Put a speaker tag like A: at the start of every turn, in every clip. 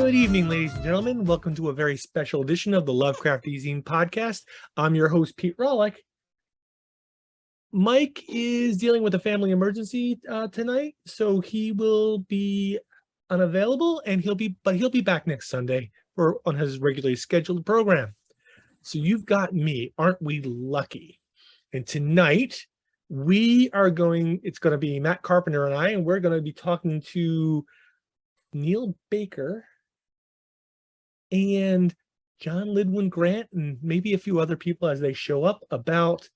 A: Good evening, ladies and gentlemen. Welcome to a very special edition of the Lovecraft Easing podcast. I'm your host, Pete Rawlik. Mike is dealing with a family emergency tonight, so he will be unavailable, and he'll be back next Sunday on his regularly scheduled program. So you've got me. Aren't we lucky? And tonight it's going to be Matt Carpenter and I, and we're going to be talking to Neil Baker and John Lidwin Grant and maybe a few other people as they show up about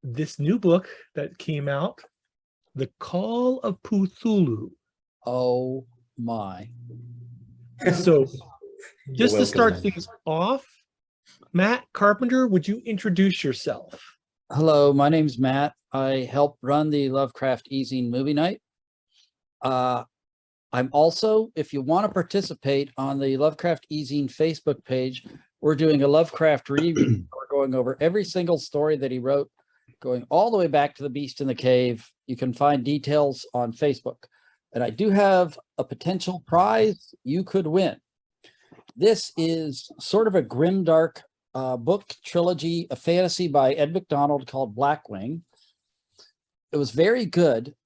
A: this new book that came out, The Call of POOHTHULHU.
B: Oh my.
A: So just to start things off, Matt Carpenter, would you introduce yourself?
B: Hello, my name's Matt. I help run the Lovecraft Easing movie night. I'm also, if you want to participate on the Lovecraft Easing Facebook page, we're doing a Lovecraft review. We're going over every single story that he wrote, going all the way back to The Beast in the Cave. You can find details on Facebook. And I do have a potential prize you could win. This is sort of a grimdark book trilogy, a fantasy by Ed McDonald called Blackwing. It was very good.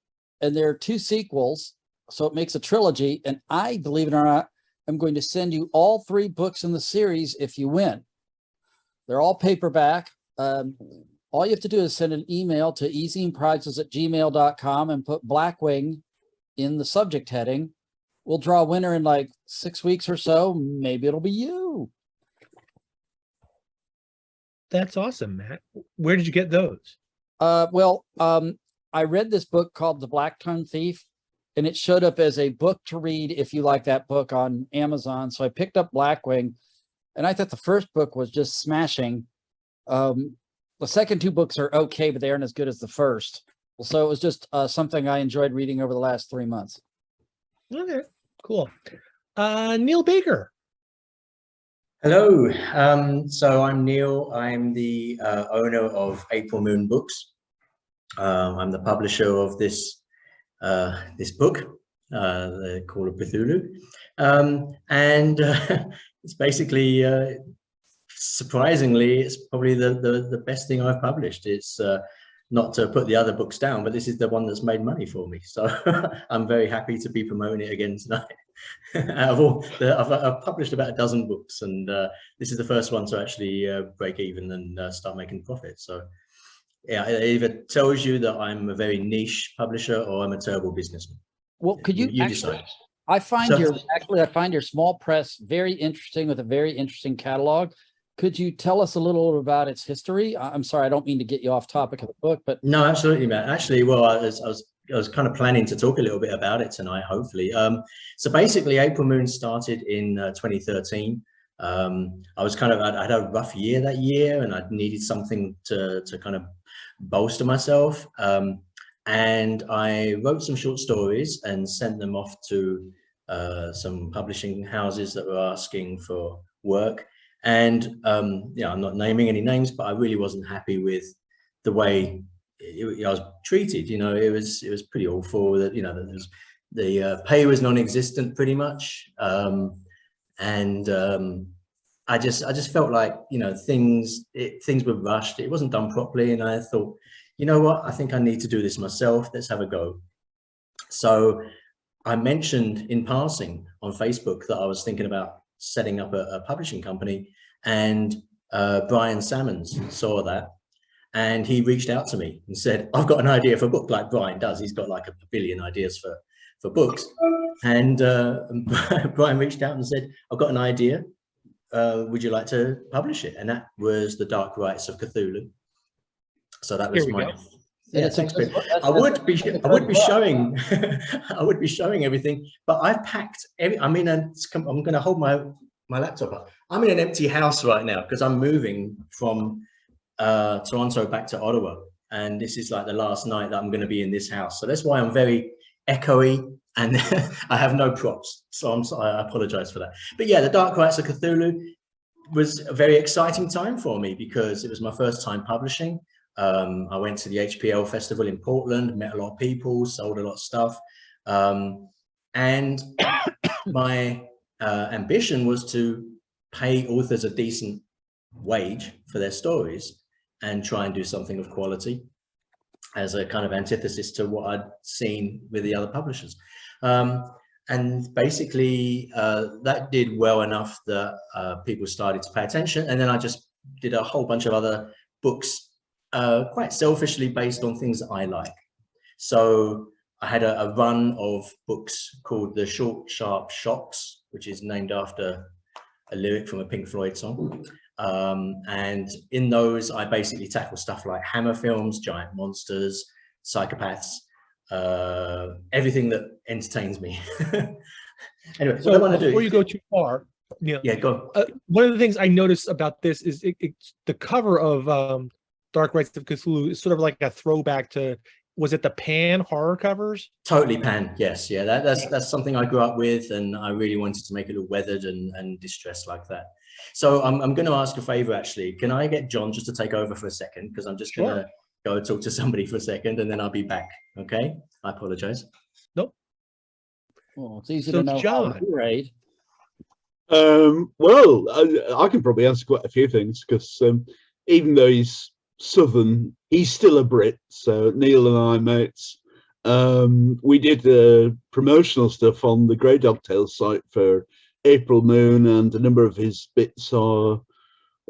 B: And there are 2 sequels. So it makes a trilogy, and I, believe it or not, I'm going to send you all 3 books in the series if you win. They're all paperback. All you have to do is send an email to easingprizes@gmail.com and put Blackwing in the subject heading. We'll draw a winner in like 6 weeks or so. Maybe it'll be you.
A: That's awesome, Matt. Where did you get those?
B: I read this book called The Black Tongue Thief, and it showed up as a book to read if you like that book on Amazon. So I picked up Blackwing, and I thought the first book was just smashing. The second 2 books are okay, but they aren't as good as the first. So it was just something I enjoyed reading over the last 3 months.
A: Okay, cool. Neil Baker.
C: Hello. So I'm Neil. I'm the owner of April Moon Books. I'm the publisher of this book, The Call of Cthulhu, and it's basically, surprisingly, it's probably the best thing I've published. It's not to put the other books down, but this is the one that's made money for me. So I'm very happy to be promoting it again tonight. I've published about a dozen books, and this is the first one to actually break even and start making profit. So yeah, it either tells you that I'm a very niche publisher or I'm a terrible businessman.
B: Well, could you
C: decide?
B: I find your small press very interesting, with a very interesting catalog. Could you tell us a little about its history? I'm sorry, I don't mean to get you off topic of the book, but
C: no, absolutely, Matt. Actually, well, I was kind of planning to talk a little bit about it tonight, hopefully. So basically, April Moon started in 2013. I had a rough year that year, and I needed something to kind of bolster myself, and I wrote some short stories and sent them off to some publishing houses that were asking for work. And I'm not naming any names, but I really wasn't happy with the way I was treated. It was pretty awful. That the pay was non-existent pretty much, and I just felt like things were rushed. It wasn't done properly, and I thought, you know what, I think I need to do this myself. Let's have a go. So I mentioned in passing on Facebook that I was thinking about setting up a publishing company, and Brian Sammons saw that, and he reached out to me and said, I've got an idea for a book, like Brian does. He's got like a billion ideas for books. And Brian reached out and said, I've got an idea. Would you like to publish it? And that was The Dark Rites of Cthulhu. So that was my thanks, Pete. I would be showing I would be showing everything, but I've packed I'm going to hold my laptop up. I'm in an empty house right now because I'm moving from Toronto back to Ottawa, and this is like the last night that I'm going to be in this house. So that's why I'm very echoey, and I have no props. So I apologize for that. But yeah, The Dark Rites of Cthulhu was a very exciting time for me because it was my first time publishing. I went to the HPL festival in Portland, met a lot of people, sold a lot of stuff. And my ambition was to pay authors a decent wage for their stories and try and do something of quality as a kind of antithesis to what I'd seen with the other publishers. And basically that did well enough that people started to pay attention. And then I just did a whole bunch of other books, quite selfishly based on things that I like. So I had a run of books called The Short, Sharp Shocks, which is named after a lyric from a Pink Floyd song. And in those, I basically tackle stuff like hammer films, giant monsters, psychopaths, everything that entertains me. Anyway,
A: so
C: what I want to do,
A: before you go too far,
C: yeah, go on.
A: One of the things I noticed about this is the cover of Dark Rites of Cthulhu is sort of like a throwback to, was it the Pan horror covers?
C: Totally Pan, yes, yeah. That's something I grew up with, and I really wanted to make it look weathered and distressed like that. So I'm going to ask a favor, actually. Can I get John just to take over for a second? Because I'm just going to go talk to somebody for a second, and then I'll be back. Okay? I apologize.
A: Nope.
B: Well, it's easy
A: So
B: to know.
A: John,
B: Right?
D: Well, I can probably answer quite a few things, because even though he's Southern, he's still a Brit. So Neil and I mates. We did promotional stuff on the Grey Dog Tales site for April Moon, and a number of his bits are,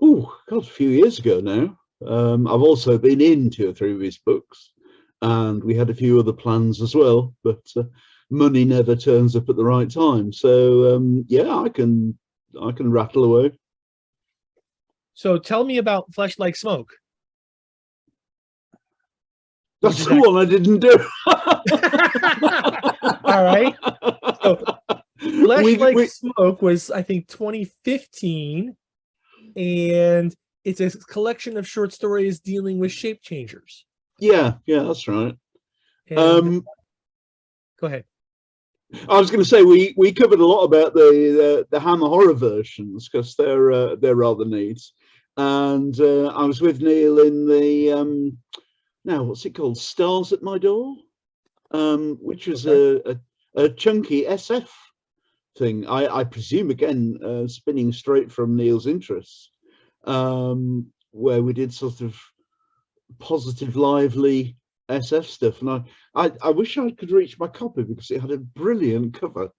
D: a few years ago now. I've also been in 2 or 3 of his books, and we had a few other plans as well, but money never turns up at the right time. So yeah, I can rattle away.
A: so tell me about Flesh Like Smoke.
D: That's the one I didn't do.
A: All right. So Flesh Like Smoke was, I think, 2015, and it's a collection of short stories dealing with shape changers.
D: Yeah, that's right.
A: And, go ahead.
D: I was going to say we covered a lot about the Hammer horror versions, because they're rather neat. And I was with Neil in the now what's it called, Stars at My Door, which was a chunky SF thing. I presume, again, spinning straight from Neil's interests, where we did sort of positive, lively SF stuff. And I wish I could reach my copy, because it had a brilliant cover.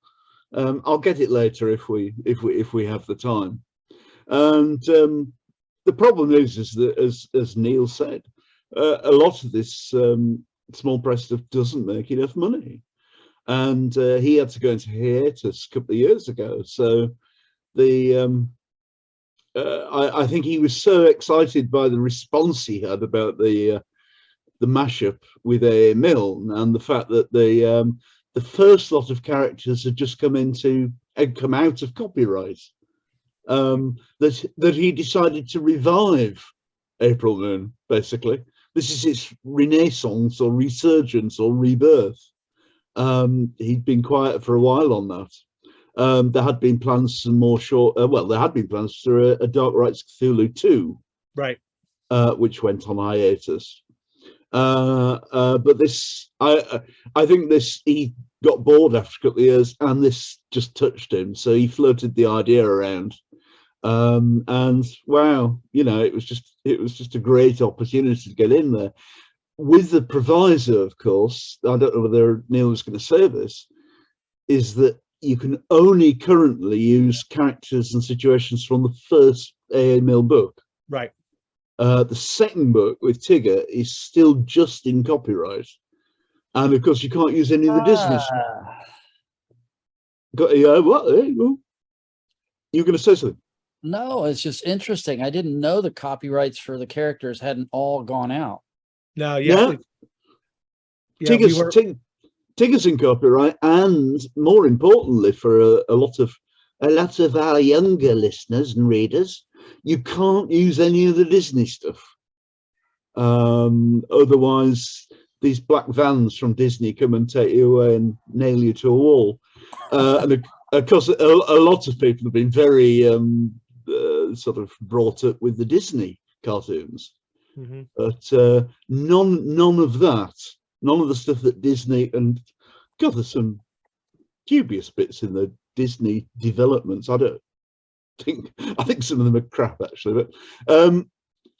D: I'll get it later if we have the time. And the problem is that, as Neil said, a lot of this small press stuff doesn't make enough money, and he had to go into hiatus a couple of years ago. So I think he was so excited by the response he had about the mashup with A. Milne, and the fact that the first lot of characters had just come out of copyright, that he decided to revive April Moon. Basically, this is its renaissance or resurgence or rebirth. He'd been quiet for a while on that. There had been plans for more short. There had been plans for a Dark Rites Cthulhu 2,
A: Right,
D: which went on hiatus. But this, I think this, he got bored after a couple of years, and this just touched him, so he floated the idea around. And wow, it was just a great opportunity to get in there, with the proviso, of course. I don't know whether Neil was going to say this, is that you can only currently use characters and situations from the first A.A. Milne book.
A: right.
D: The second book with Tigger is still just in copyright, and of course you can't use any of the Disney stuff. What? You were going to say something?
B: No, it's just interesting. I didn't know the copyrights for the characters hadn't all gone out.
A: No,
D: Yeah. Tigger's in copyright, and more importantly, for a lot of our younger listeners and readers, you can't use any of the Disney stuff. Otherwise, these black vans from Disney come and take you away and nail you to a wall. And of course, a lot of people have been very sort of brought up with the Disney cartoons, but none of that, none of the stuff that Disney, and God, there's some dubious bits in the Disney developments. I think some of them are crap actually, but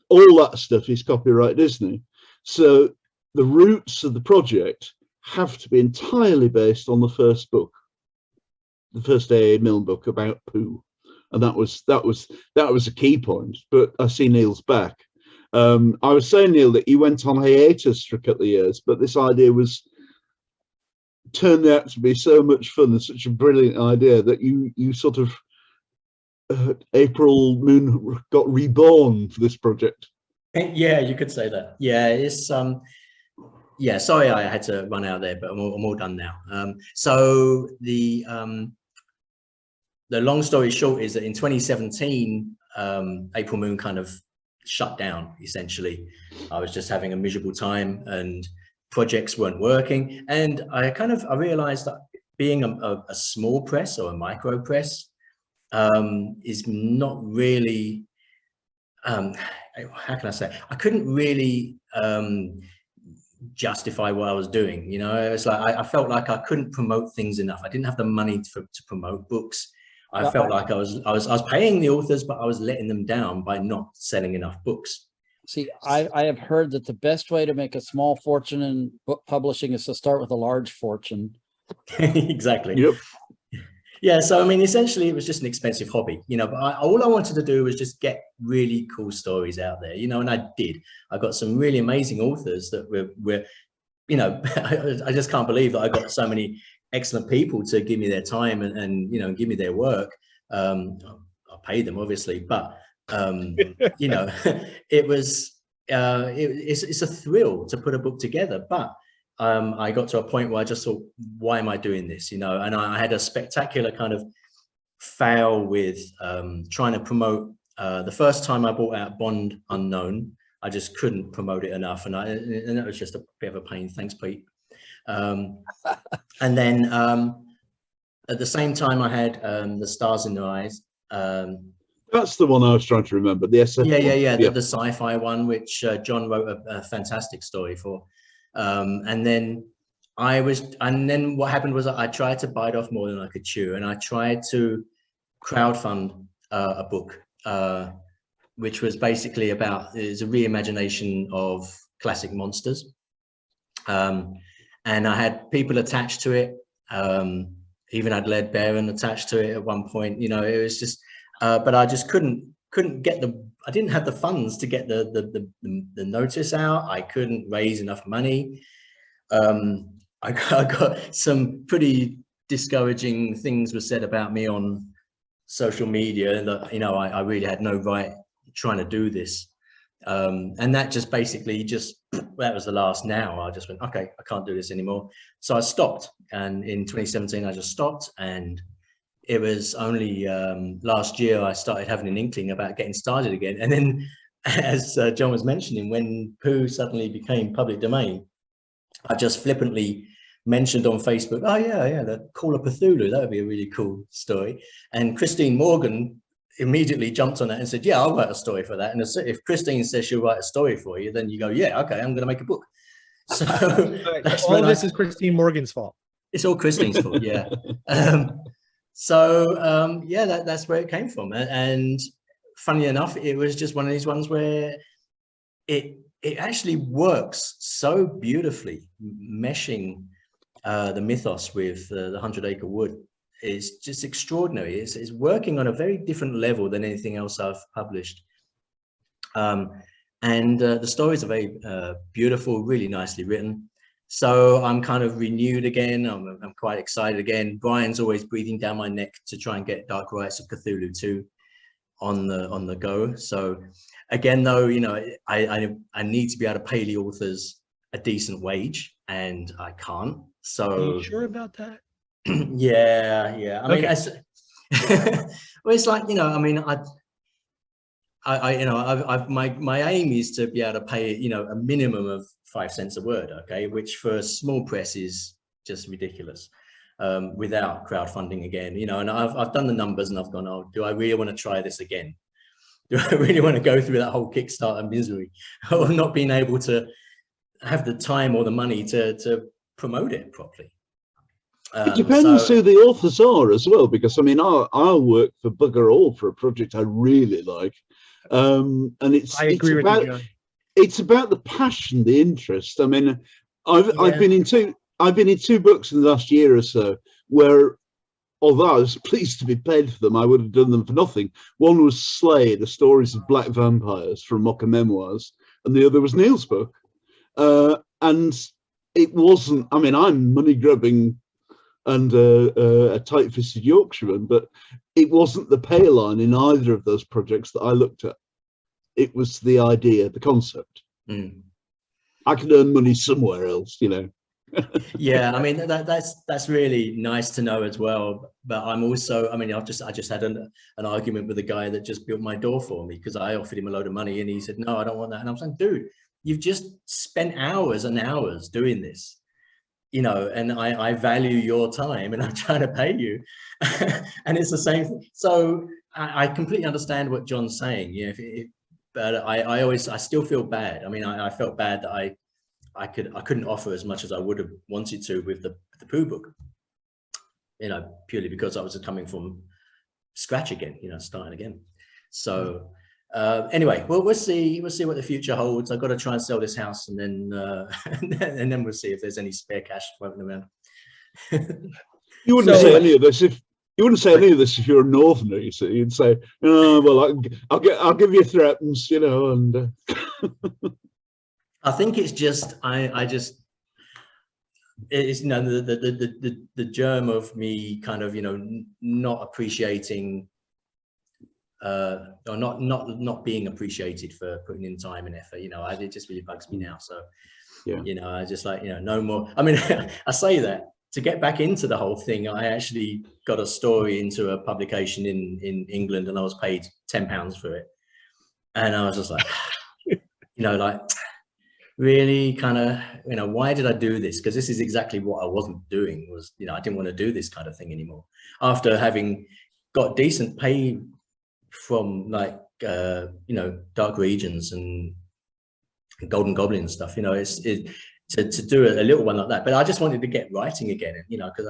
D: all that stuff is copyright Disney. So the roots of the project have to be entirely based on the first book, the first A.A. Milne book about Pooh, and that was a key point. But I see Neil's back. I was saying, Neil, that you went on hiatus for a couple of years, but this idea turned out to be so much fun and such a brilliant idea that you sort of April Moon got reborn for this project.
C: Yeah, you could say that. Yeah, it's yeah, sorry I had to run out there, but I'm all done now. So the long story short is that in 2017, April Moon kind of shut down, essentially. I was just having a miserable time and projects weren't working. And I realized that being a small press or a micro press is not really, how can I say, I couldn't really justify what I was doing. You know, it's like I felt like I couldn't promote things enough. I didn't have the money to promote books. I felt like I was paying the authors, but I was letting them down by not selling enough books.
B: See, I have heard that the best way to make a small fortune in book publishing is to start with a large fortune.
C: Exactly.
D: Yep.
C: Yeah, so I mean, essentially, it was just an expensive hobby, you know. But all I wanted to do was just get really cool stories out there, you know, and I did. I got some really amazing authors that were you know, I just can't believe that I got so many excellent people to give me their time and you know, give me their work. I'll pay them, obviously, but you know, it's a thrill to put a book together, but I got to a point where I just thought, why am I doing this? You know, and I had a spectacular kind of fail with trying to promote. The first time I bought out Bond Unknown, I just couldn't promote it enough, and that was just a bit of a pain. Thanks, Pete. And then at the same time, I had The Stars in Their Eyes.
D: That's the one I was trying to remember. The SF
C: Yeah. The sci-fi one, which John wrote a fantastic story for. And then what happened was I tried to bite off more than I could chew, and I tried to crowdfund a book, which was basically is a reimagination of classic monsters. And I had people attached to it. Even had Led Baron attached to it at one point. You know, it was just, but I just couldn't get I didn't have the funds to get the notice out. I couldn't raise enough money. I got some pretty discouraging things were said about me on social media that, you know, I really had no right trying to do this. And that just basically that was the last now. I just went, okay, I can't do this anymore. So I stopped. And in 2017, I just stopped. And it was only last year I started having an inkling about getting started again. And then, as John was mentioning, when Pooh suddenly became public domain, I just flippantly mentioned on Facebook, oh yeah, the Call of Cthulhu, that would be a really cool story. And Christine Morgan immediately jumped on that and said, yeah, I'll write a story for that. And if Christine says she'll write a story for you, then you go, yeah, okay, I'm going to make a book. So
A: all of this is Christine Morgan's fault.
C: It's all Christine's fault, yeah. Yeah, that's where it came from. And funny enough, it was just one of these ones where it actually works so beautifully, meshing the mythos with the 100 Acre Wood. Is just extraordinary. It's working on a very different level than anything else I've published. And the stories are very beautiful, really nicely written. So I'm kind of renewed again. I'm quite excited again. Brian's always breathing down my neck to try and get Dark Rites of Cthulhu 2 on the go. So again, though, you know, I need to be able to pay the authors a decent wage, and I can't. So
A: are you sure about that?
C: Yeah. I mean, well, it's like, you know, I mean, my aim is to be able to pay, you know, a minimum of 5 cents a word, okay, which for a small press is just ridiculous, without crowdfunding again, you know. And I've done the numbers and I've gone, oh, do I really want to try this again? Do I really want to go through that whole Kickstarter misery of not being able to have the time or the money to promote it properly?
D: It depends
C: So
D: who the authors are as well, because I mean, I'll work for bugger all for a project I really like, and
A: I agree with you, John.
D: it's about the passion, the interest. I mean, I've
C: yeah.
D: been in two books in the last year or so where, although I was pleased to be paid for them, I would have done them for nothing. One was Slay, the stories of black vampires from Mocha Memoirs, and the other was Neil's book. And it wasn't, I mean, I'm money grubbing and a tight-fisted Yorkshireman, but it wasn't the pay line in either of those projects that I looked at. It was the idea, the concept. I could earn money somewhere else, you know.
C: Yeah, I mean that's really nice to know as well. But I'm also, I mean, I just had an argument with a guy that just built my door for me because I offered him a load of money and he said, no, I don't want that. And I was like, dude, you've just spent hours and hours doing this, you know, and I value your time and I'm trying to pay you. And it's the same thing. So I completely understand what John's saying. Yeah, but I still feel bad. I mean, I felt bad that I couldn't offer as much as I would have wanted to with the Pooh book, you know, purely because I was coming from scratch again, you know, starting again. So anyway, well, we'll see what the future holds. I've got to try and sell this house, and then and then we'll see if there's any spare cash floating around.
D: You wouldn't say any of this if you wouldn't say any of this if you're a northerner. You see, you'd say, "Oh, well, I'll give you threatens," you know, and.
C: I think it's just it's, you know, the germ of me kind of, you know, not appreciating or not being appreciated for putting in time and effort, you know. It just really bugs me now. So yeah, you know, I just like, you know, no more. I mean, I say that to get back into the whole thing, I actually got a story into a publication in England and I was paid £10 for it, and I was just like, you know, like, really kind of, you know, why did I do this? Because this is exactly what I wasn't doing. Was, you know, I didn't want to do this kind of thing anymore after having got decent pay from, like, you know, Dark Regions and Golden Goblin and stuff, you know. To do a little one like that, but I just wanted to get writing again, you know, because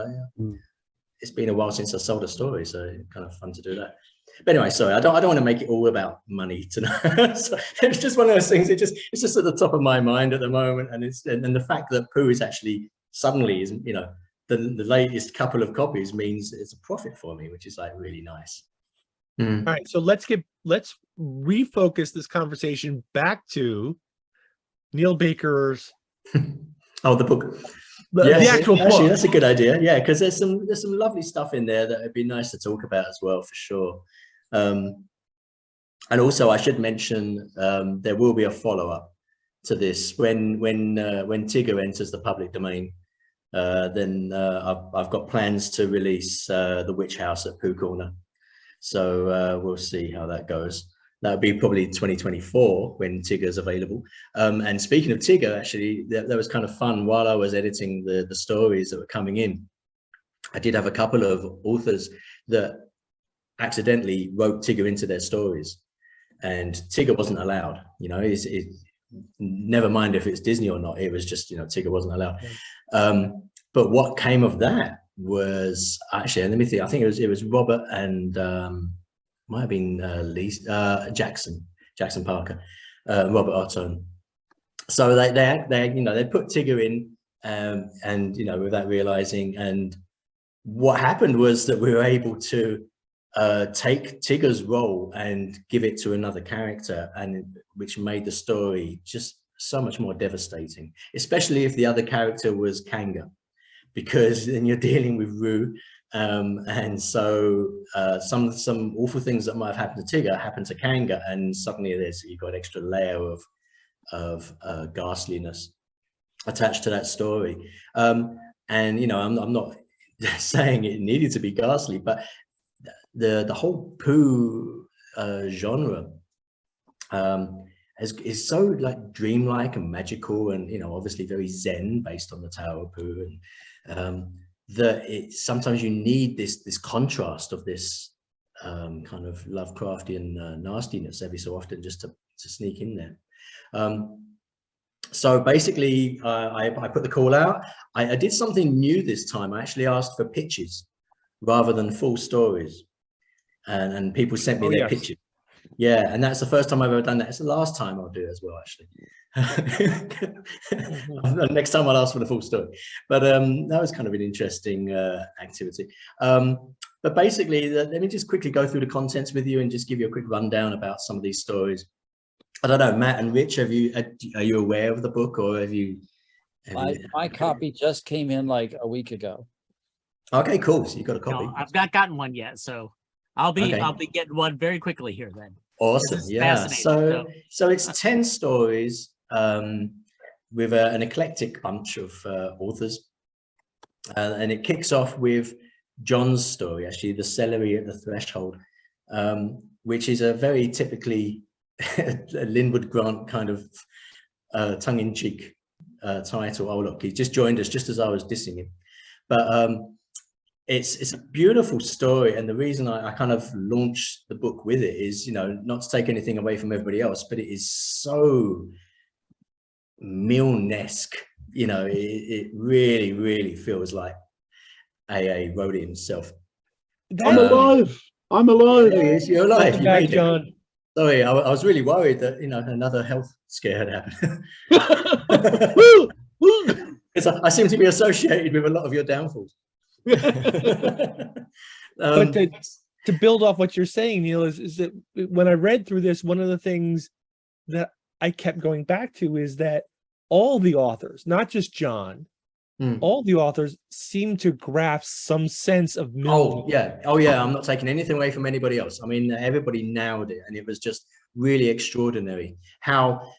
C: it's been a while since I sold a story, so it's kind of fun to do that. But anyway, sorry, I don't want to make it all about money tonight. So it's just one of those things. It's just at the top of my mind at the moment, and the fact that Pooh is actually suddenly is, you know, the latest couple of copies means it's a profit for me, which is like really nice.
A: All right, so let's refocus this conversation back to Neil Baker's
C: oh, the book.
A: The actual book.
C: Actually, that's a good idea. Yeah, because there's some lovely stuff in there that would be nice to talk about as well, for sure. And also, I should mention there will be a follow-up to this when Tigger enters the public domain. Then I've got plans to release The Witch House at Pooh Corner. So we'll see how that goes. That would be probably 2024 when Tigger's available. And speaking of Tigger, actually, that was kind of fun. While I was editing the stories that were coming in, I did have a couple of authors that accidentally wrote Tigger into their stories, and Tigger wasn't allowed. You know, never mind if it's Disney or not. It was just, you know, Tigger wasn't allowed. But what came of that was, actually, let me think. I think it was Robert and might have been Jackson Parker, Robert Ottone. So they you know, they put Tigger in, and, you know, without realizing. And what happened was that we were able to take Tigger's role and give it to another character, and which made the story just so much more devastating, especially if the other character was Kanga, because then you're dealing with Rue. And so some awful things that might have happened to Tigger happened to Kanga, and suddenly you've got an extra layer of ghastliness attached to that story. And, you know, I'm not saying it needed to be ghastly, but the whole Pooh genre is so, like, dreamlike and magical, and, you know, obviously very Zen, based on the Tower of Pooh, and that sometimes you need this contrast of this kind of Lovecraftian nastiness every so often, just to sneak in there. So basically, I put the call out. I did something new this time. I actually asked for pitches rather than full stories, and people sent me their pitches. Yeah, and that's the first time I've ever done that. It's the last time I'll do it as well, actually. Next time I'll ask for the full story. But that was kind of an interesting activity. But basically, let me just quickly go through the contents with you and just give you a quick rundown about some of these stories. I don't know, Matt and Rich, are you aware of the book, or have you?
B: My copy just came in like a week ago.
C: Okay, cool. So you got a copy.
E: No, I've not gotten one yet, so I'll be getting one very quickly here then.
C: Awesome. Yeah. So it's 10 stories with an eclectic bunch of authors, and it kicks off with John's story, actually, The Celery at the Threshold, which is a very typically Linwood Grant kind of tongue-in-cheek title. Oh look, he just joined us just as I was dissing him. But it's a beautiful story, and the reason I kind of launched the book with it is, you know, not to take anything away from everybody else, but it is so Milne-esque. You know, it really, really feels like AA wrote it himself.
D: I'm alive. I'm alive.
C: You're alive. You
A: Back,
C: made
A: John.
C: it. Sorry, I was really worried that, you know, another health scare had happened. Because I seem to be associated with a lot of your downfalls.
A: But to build off what you're saying, Neil, is that when I read through this, one of the things that I kept going back to is that all the authors, not just John, all the authors seem to grasp some sense of Milne.
C: Oh yeah, I'm not taking anything away from anybody else. I mean, everybody nailed it, and it was just really extraordinary how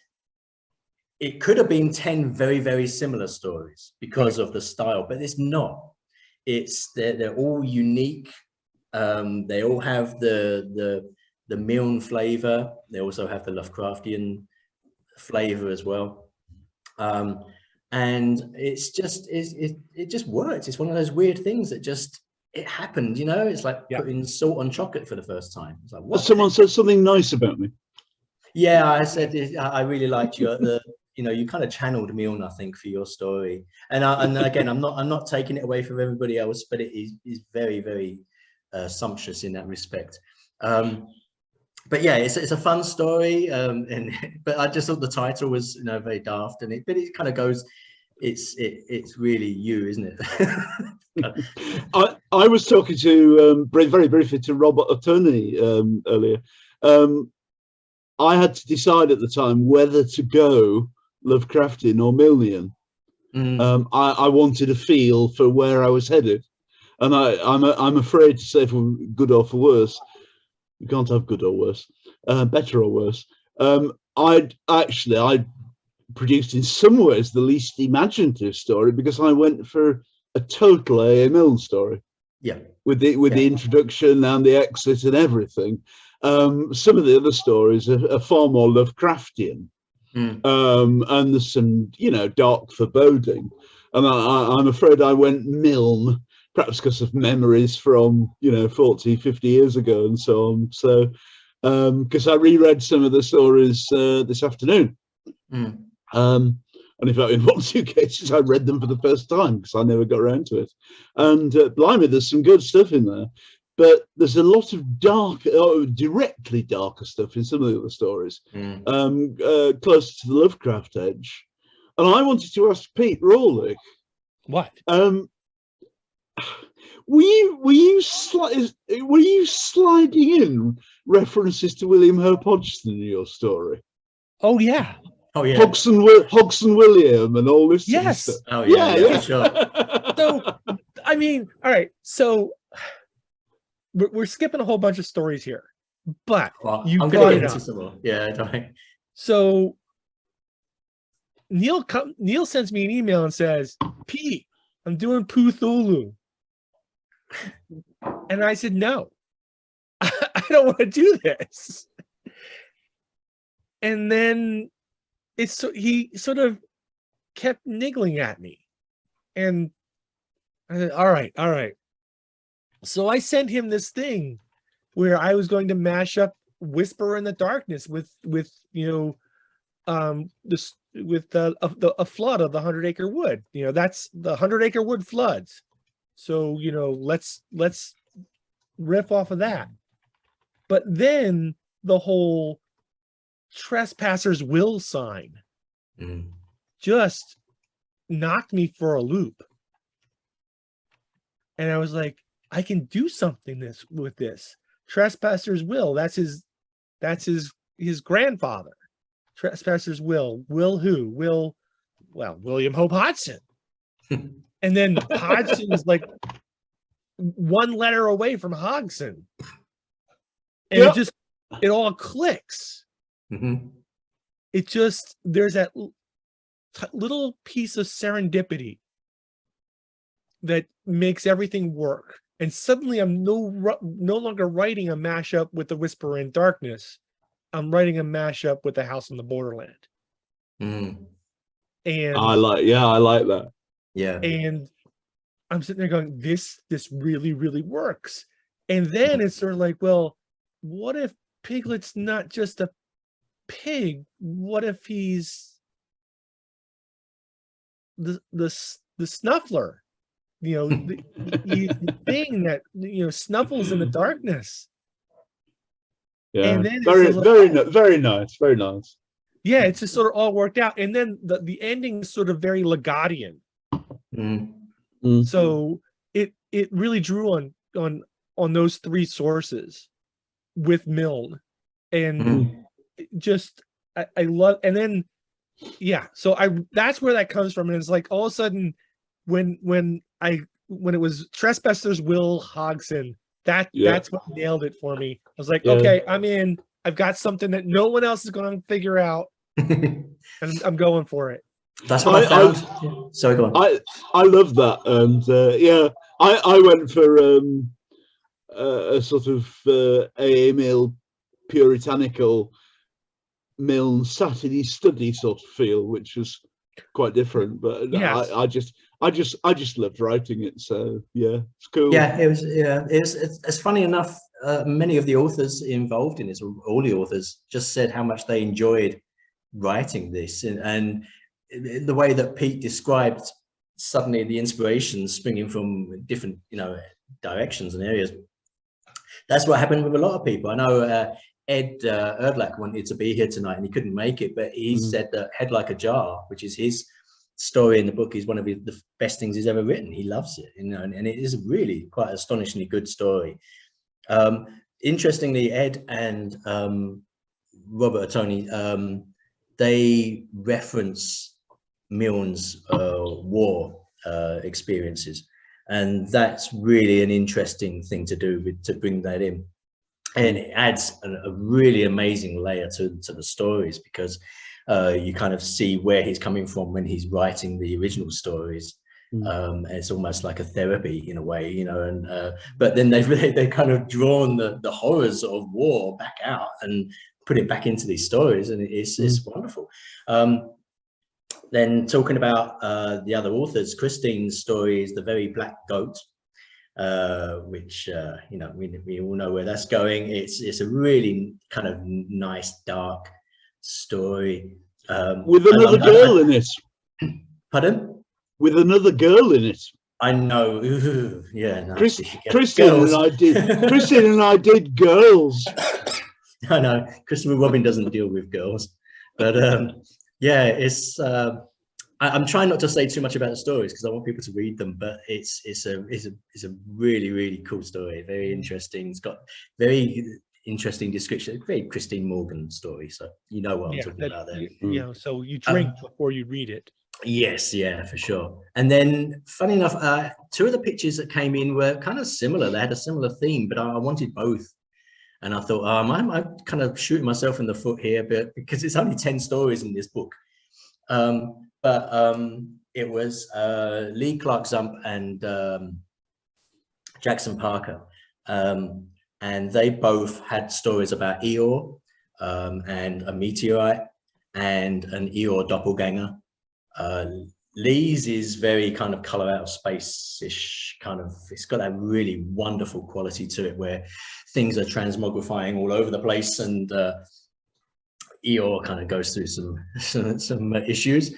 C: it could have been 10 very, very similar stories because of the style, but it's not. They're all unique. They all have the Milne flavor. They also have the Lovecraftian flavor as well. And it's just it just works. It's one of those weird things that just it happened, you know. It's like putting salt on chocolate for the first time. It's like, what?
D: Someone said something nice about me.
C: Yeah, I said I really liked you. You know, you kind of channeled Milne, I think, for your story. And again, I'm not taking it away from everybody else, but it is very, very sumptuous in that respect. But yeah, it's a fun story, but I just thought the title was, you know, very daft, and but it kind of goes, it's really you, isn't it?
D: I was talking to very briefly to Robert Attorney earlier. I had to decide at the time whether to go Lovecraftian or Milnean. I wanted a feel for where I was headed, and I'm afraid to say for good or for worse. You can't have good or worse, better or worse. I produced in some ways the least imaginative story because I went for a total A.A. Milne story. Yeah, with the introduction and the exit and everything. Some of the other stories are far more Lovecraftian, and there's some, you know, dark foreboding. And I'm afraid I went Milne, perhaps because of memories from, you know, 40, 50 years ago and so on. So, because I reread some of the stories this afternoon. And in fact, in 1 or 2 cases, I read them for the first time because I never got around to it. And blimey, there's some good stuff in there. But there's a lot of dark, directly darker stuff in some of the other stories, closer to the Lovecraft edge. And I wanted to ask Pete Rawley,
A: what?
D: Were you sliding in references to William Hope Hodgson in your story?
A: Oh yeah.
C: Oh yeah.
D: Hodgson William and all this.
A: Yes.
D: Sort of stuff.
C: Oh yeah. Sure.
A: So I mean, all right. So we're skipping a whole bunch of stories here, but you
C: I'm
A: brought
C: gonna
A: it
C: get
A: up.
C: into some more. Yeah, don't.
A: So Neil sends me an email and says, "Pete, I'm doing POOHTHULHU," and I said, "No, I don't want to do this." And then he sort of kept niggling at me, and I said, all right. So I sent him this thing where I was going to mash up Whisper in the Darkness with you know, a flood of the 100-acre wood. You know, that's the 100-acre wood floods. So, you know, let's riff off of that. But then the whole trespassers will sign just knocked me for a loop. And I was like, I can do something with this. Trespassers will. That's his grandfather. Trespassers will who? William Hope Hodgson. And then Hodgson is like one letter away from Hodgson. And it all clicks. It just, there's that little piece of serendipity that makes everything work. And suddenly I'm no longer writing a mashup with The Whisperer in Darkness. I'm writing a mashup with The House on the Borderland. And
D: I like that.
C: Yeah.
A: And I'm sitting there going, this really, really works. And then it's sort of like, well, what if Piglet's not just a pig? What if he's the snuffler? You know, he's the thing that, you know, snuffles in the darkness.
D: Yeah,
A: and then
D: very nice.
A: Yeah, it's just sort of all worked out. And then the ending is sort of very Legatian. So it really drew on those three sources with Milne. And just I love, and then so that's where that comes from. And it's like all of a sudden when it was Trespassers Will Hodgson, that's what nailed it for me. I was like, okay, I'm in. I've got something that no one else is going to figure out, and I'm going for it.
C: That's what I found. Sorry, go on.
D: I love that, and I went for a sort of AA Mill puritanical Milne Saturday study sort of feel, which was quite different. But I just loved writing it. So yeah, it's cool.
C: Yeah, it's funny enough. Many of the authors involved in this, all the authors, just said how much they enjoyed writing this, and the way that Pete described suddenly the inspiration springing from different, you know, directions and areas. That's what happened with a lot of people. I know Ed Erdlach wanted to be here tonight and he couldn't make it, but he said that Head Like a Jar, which is his story in the book, is one of the best things he's ever written. He loves it, you know, and it is really quite astonishingly good story. Interestingly, Ed and Robert Tony, they reference Milne's war experiences, and that's really an interesting thing to do, to bring that in, and it adds a really amazing layer to the stories, because you kind of see where he's coming from when he's writing the original stories. And it's almost like a therapy in a way, you know, and but then they've kind of drawn the horrors of war back out and put it back into these stories, and it's wonderful. Then talking about the other authors, Christine's story is The Very Black Goat, which you know, we all know where that's going. It's a really kind of nice dark story
D: with another girl in it.
C: Pardon?
D: With another girl in it.
C: I know. Ooh, yeah. No,
D: Christine and I did girls.
C: I know. Christopher Robin doesn't deal with girls, but yeah, it's. I'm trying not to say too much about the stories because I want people to read them, but it's a really, really cool story. Very interesting. It's got very interesting description. Very Christine Morgan story. So you know what I'm talking about there.
A: You know, so you drink before you read it.
C: Yes, yeah, for sure. And then, funny enough, two of the pictures that came in were kind of similar. They had a similar theme, but I wanted both. And I thought, I'm kind of shooting myself in the foot here, but because it's only 10 stories in this book. But it was Lee Clark Zump and Jackson Parker. And they both had stories about Eeyore and a meteorite and an Eeyore doppelganger. Lee's is very kind of color out of space-ish kind of, it's got that really wonderful quality to it where things are transmogrifying all over the place, and Eeyore kind of goes through some issues.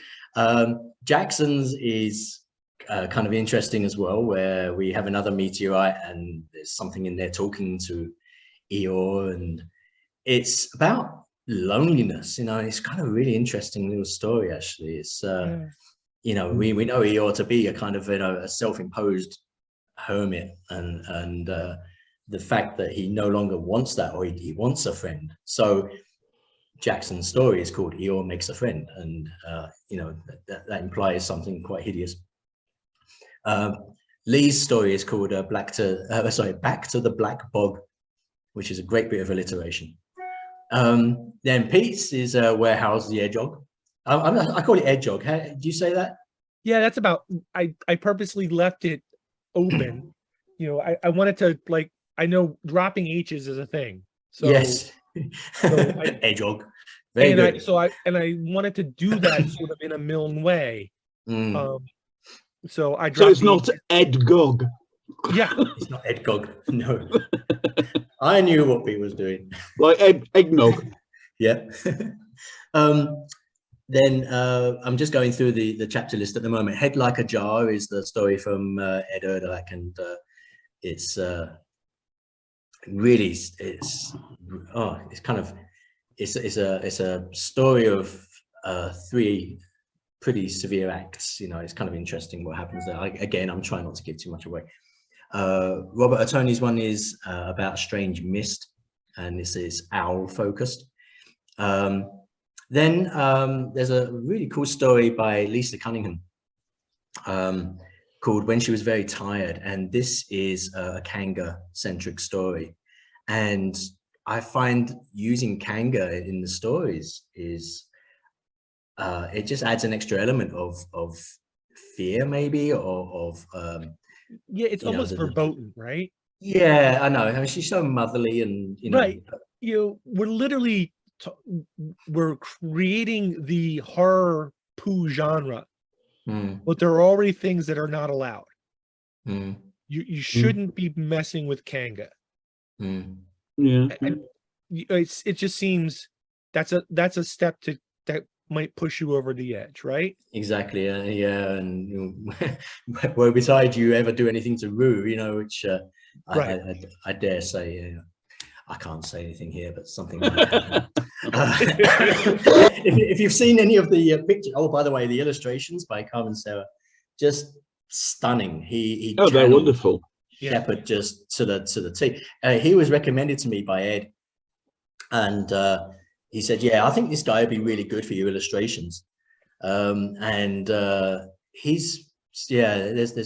C: Jackson's is kind of interesting as well, where we have another meteorite and there's something in there talking to Eeyore, and it's about loneliness. You know, it's kind of a really interesting little story, actually. It's you know, we know Eeyore to be a kind of, you know, a self-imposed hermit, and the fact that he no longer wants that, or he wants a friend. So Jackson's story is called Eeyore Makes a Friend, and you know, that implies something quite hideous. Lee's story is called Back to the Black Bog, which is a great bit of alliteration. Then Pete's is Warehouse the Edgehog. I call it Edgehog. Do you say that?
A: Yeah, that's about. I purposely left it open. You know, I wanted to, like, I know dropping H's is a thing. So
C: yes. Edgehog. Very good.
A: I wanted to do that sort of in a Milne way. So I dropped.
D: So it's not Edgog.
A: Yeah,
C: it's not Edgog. No. I knew what Pete was doing.
D: Like eggnog.
C: Yeah. Then I'm just going through the chapter list at the moment. Head Like a Jar is the story from Ed Erdelak, and it's really it's a story of 3 pretty severe acts. You know, it's kind of interesting what happens there. Again, I'm trying not to give too much away. Robert Attorney's one is about a strange mist, and this is owl focused. Then there's a really cool story by Lisa Cunningham called When She Was Very Tired, and this is a Kanga centric story, and I find using Kanga in the stories is it just adds an extra element of fear, maybe, or of
A: yeah, it's almost verboten, right?
C: Yeah, I know. I mean, she's so motherly, and you know,
A: right. You know, we're literally we're creating the horror poo genre, but there are already things that are not allowed. You shouldn't be messing with Kanga.
D: Yeah,
A: and it just seems that's a step that might push you over the edge, right?
C: Exactly. Yeah, and you know, well, besides you ever do anything to Rue, you know, which
A: right.
C: I dare say, I can't say anything here, but something like that. If you've seen any of the pictures, oh, by the way, the illustrations by Carmen Serra, just stunning. He
D: they're wonderful.
C: Shepherd just to the T. He was recommended to me by Ed, and he said, yeah, I think this guy would be really good for your illustrations. And there's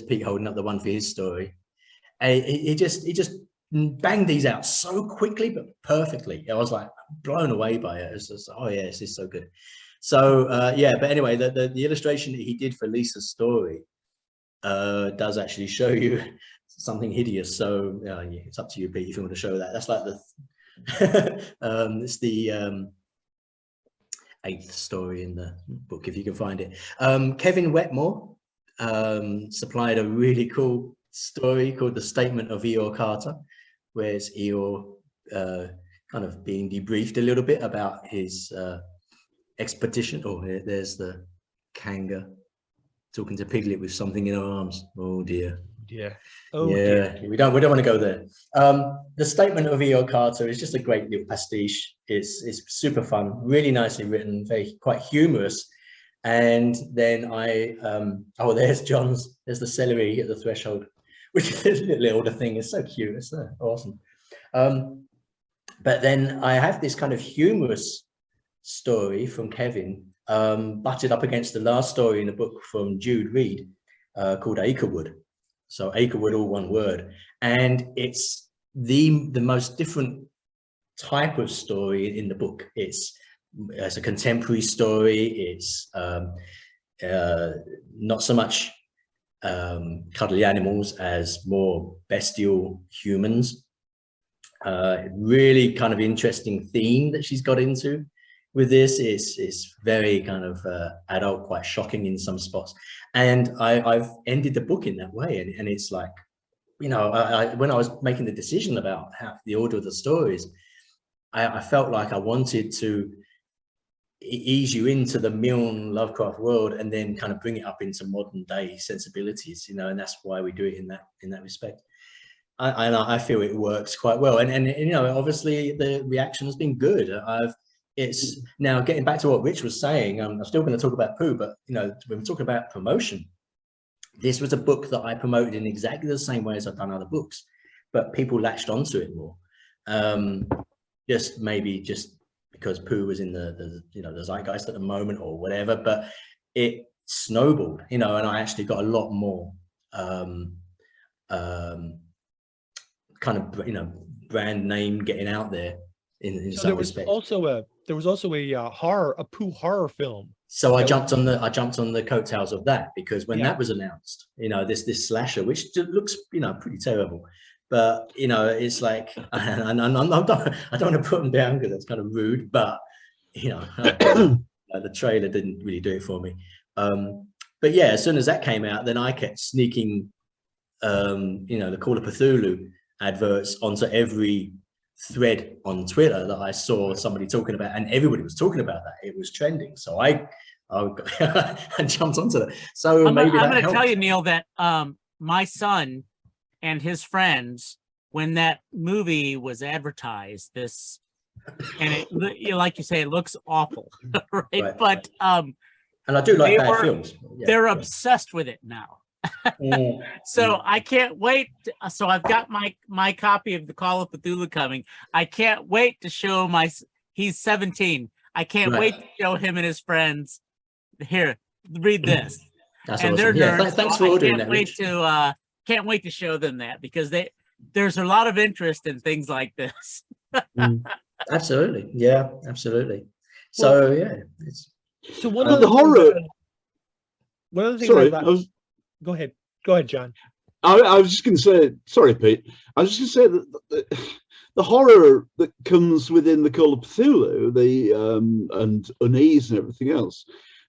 C: Pete holding up the one for his story. He just banged these out so quickly but perfectly. I was like blown away by it. It's just, oh yeah, this is so good. So yeah, but anyway, the illustration that he did for Lisa's story does actually show you something hideous. So it's up to you, Pete, if you want to show that. That's like the it's the 8th story in the book, if you can find it. Kevin Wetmore supplied a really cool story called The Statement of Eeyore Carter, where's Eeyore kind of being debriefed a little bit about his expedition. Oh, there's the Kanga talking to Piglet with something in her arms. Oh dear.
A: Yeah.
C: Oh yeah. Dear. We don't want to go there. The Statement of Eeyore Carter is just a great little pastiche. It's super fun, really nicely written, quite humorous. And then there's John's. There's the celery at the threshold, which is a little older thing. It's so cute. It's so awesome. But then I have this kind of humorous story from Kevin, butted up against the last story in the book from Jude Reed, called Acrewood. So Acrewood, all one word, and it's the most different type of story in the book. It's a contemporary story. It's not so much cuddly animals as more bestial humans. Really kind of interesting theme that she's got into with this. It's very kind of adult, quite shocking in some spots. And I've ended the book in that way. And it's like, you know, when I was making the decision about the order of the stories, I felt like I wanted to ease you into the Milne Lovecraft world and then kind of bring it up into modern day sensibilities, and that's why we do it in that respect. I feel it works quite well, and obviously the reaction has been good. It's now getting back to what Rich was saying. I'm still going to talk about Pooh, but when we're talking about promotion, this was a book that I promoted in exactly the same way as I've done other books, but people latched onto it more. Just because Pooh was in the zeitgeist at the moment or whatever, but it snowballed, and I actually got a lot more kind of brand name getting out there in
A: So
C: some respects.
A: There was also a Pooh horror film.
C: So I jumped on the coattails of that, because when that was announced, this slasher, which looks pretty terrible, but it's like, and I don't want to put them down because that's kind of rude, but the trailer didn't really do it for me. But yeah, as soon as that came out, then I kept sneaking the Call of Cthulhu adverts onto every thread on Twitter that I saw somebody talking about, and everybody was talking about that. It was trending, so I jumped onto that. So I'm going to
E: tell you, Neil, that my son and his friends, when that movie was advertised, and like you say, it looks awful, right? But and
C: I do like bad films. Yeah,
E: they're obsessed with it now. So I can't wait. So I've got my copy of the Call of Cthulhu coming. I can't wait to show he's 17. I can't wait to show him and his friends. Here, read this.
C: That's
E: and
C: awesome.
E: they're nerds.
C: Thanks for ordering that.
E: Can't wait to show them that, because there's a lot of interest in things like this.
C: Absolutely. Yeah, absolutely. So
A: So one of the
D: horror.
A: One of the things
D: Sorry,
A: Go ahead, John.
D: I was just going to say, sorry, Pete. I was just going to say that the horror that comes within the Call of Cthulhu, and unease and everything else,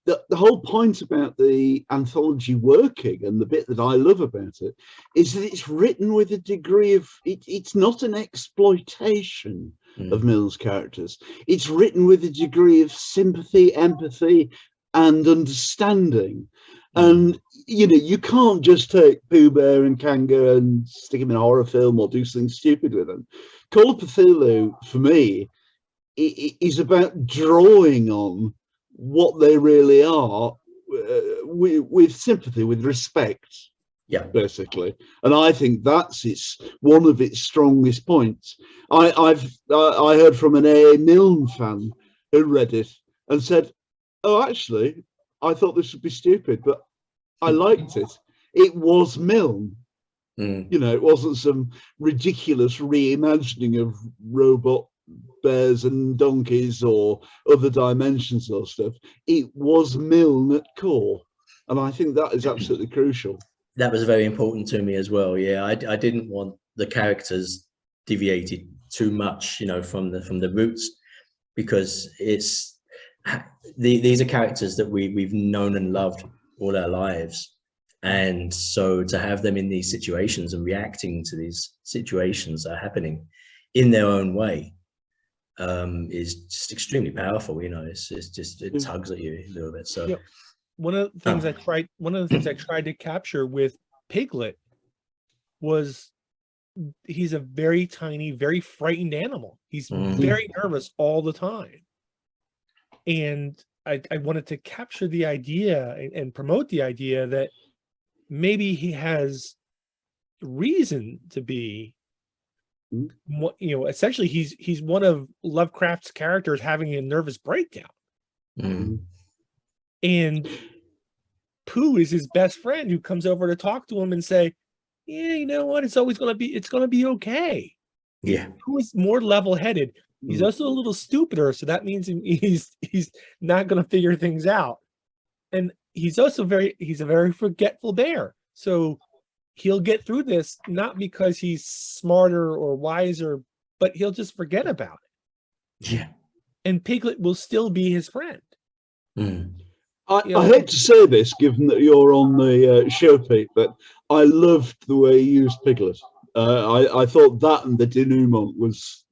D: the whole point about the anthology working, and the bit that I love about it, is that it's written with a degree of it's not an exploitation of Milne's characters. It's written with a degree of sympathy, empathy, and understanding. And you can't just take Pooh Bear and Kanga and stick him in a horror film or do something stupid with them. Call of Cthulhu, for me, is about drawing on what they really are with sympathy, with respect.
C: Yeah,
D: basically. And I think that's one of its strongest points. I heard from an A.A. Milne fan who read it and said, "Oh, actually, I thought this would be stupid, but I liked it. It was Milne. It wasn't some ridiculous reimagining of robot bears and donkeys or other dimensions or stuff. It was Milne at core." And I think that is absolutely crucial.
C: That was very important to me as well. Yeah, I didn't want the characters deviated too much, from the roots, because these are characters that we've known and loved all our lives, and so to have them in these situations and reacting to these situations that are happening in their own way is just extremely powerful. It tugs at you a little bit. So
A: one of the things I tried to capture with Piglet was he's a very tiny, very frightened animal. He's very nervous all the time, and I wanted to capture the idea and promote the idea that maybe he has reason to be, essentially he's one of Lovecraft's characters having a nervous breakdown. And Pooh is his best friend who comes over to talk to him and say, "Yeah, you know what? It's going to be okay."
C: Yeah.
A: Pooh is more level-headed. He's also a little stupider, so that means he's not going to figure things out. And he's also a very forgetful bear. So he'll get through this not because he's smarter or wiser, but he'll just forget about it.
C: Yeah.
A: And Piglet will still be his friend.
D: I hate to say this, given that you're on the show, Pete, but I loved the way you used Piglet. I thought that and the denouement was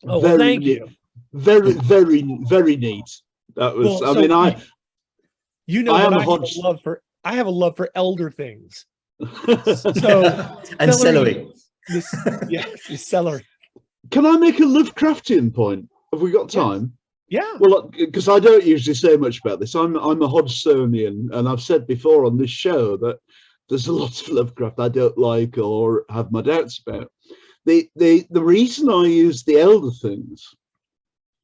A: thank you.
D: Very, very, very neat. That was.
A: Well,
D: I
A: so
D: mean, I
A: you know
D: I
A: that
D: am a
A: I have
D: Hodge.
A: a love for elder things.
C: So and celery.
A: This celery.
D: Can I make a Lovecraftian point? Have we got
A: Yeah.
D: time?
A: Yeah.
D: Well, because I don't usually say much about this. I'm a Hodgsonian, and I've said before on this show that there's a lot of Lovecraft I don't like or have my doubts about. The reason I use the elder things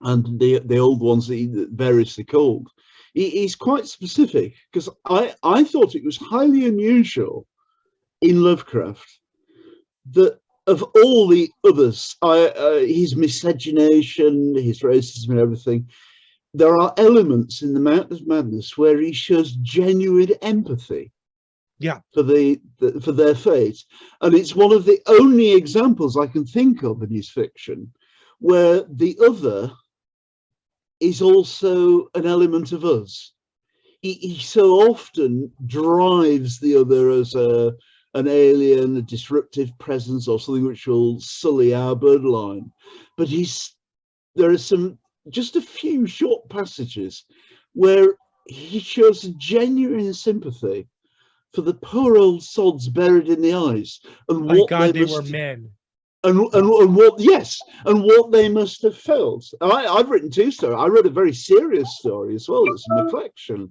D: and the old ones that he variously called, he's quite specific, because I thought it was highly unusual in Lovecraft that of all the others, his miscegenation, his racism and everything, there are elements in the Mountain of Madness where he shows genuine empathy.
A: Yeah.
D: For their fate. And it's one of the only examples I can think of in his fiction where the other is also an element of us. He so often drives the other as an alien, a disruptive presence, or something which will sully our bloodline. But there are just a few short passages where he shows a genuine sympathy for the poor old sods buried in the ice, and
A: My God, they were men.
D: And what they must have felt. I've written 2 stories. I wrote a very serious story as well. It's a collection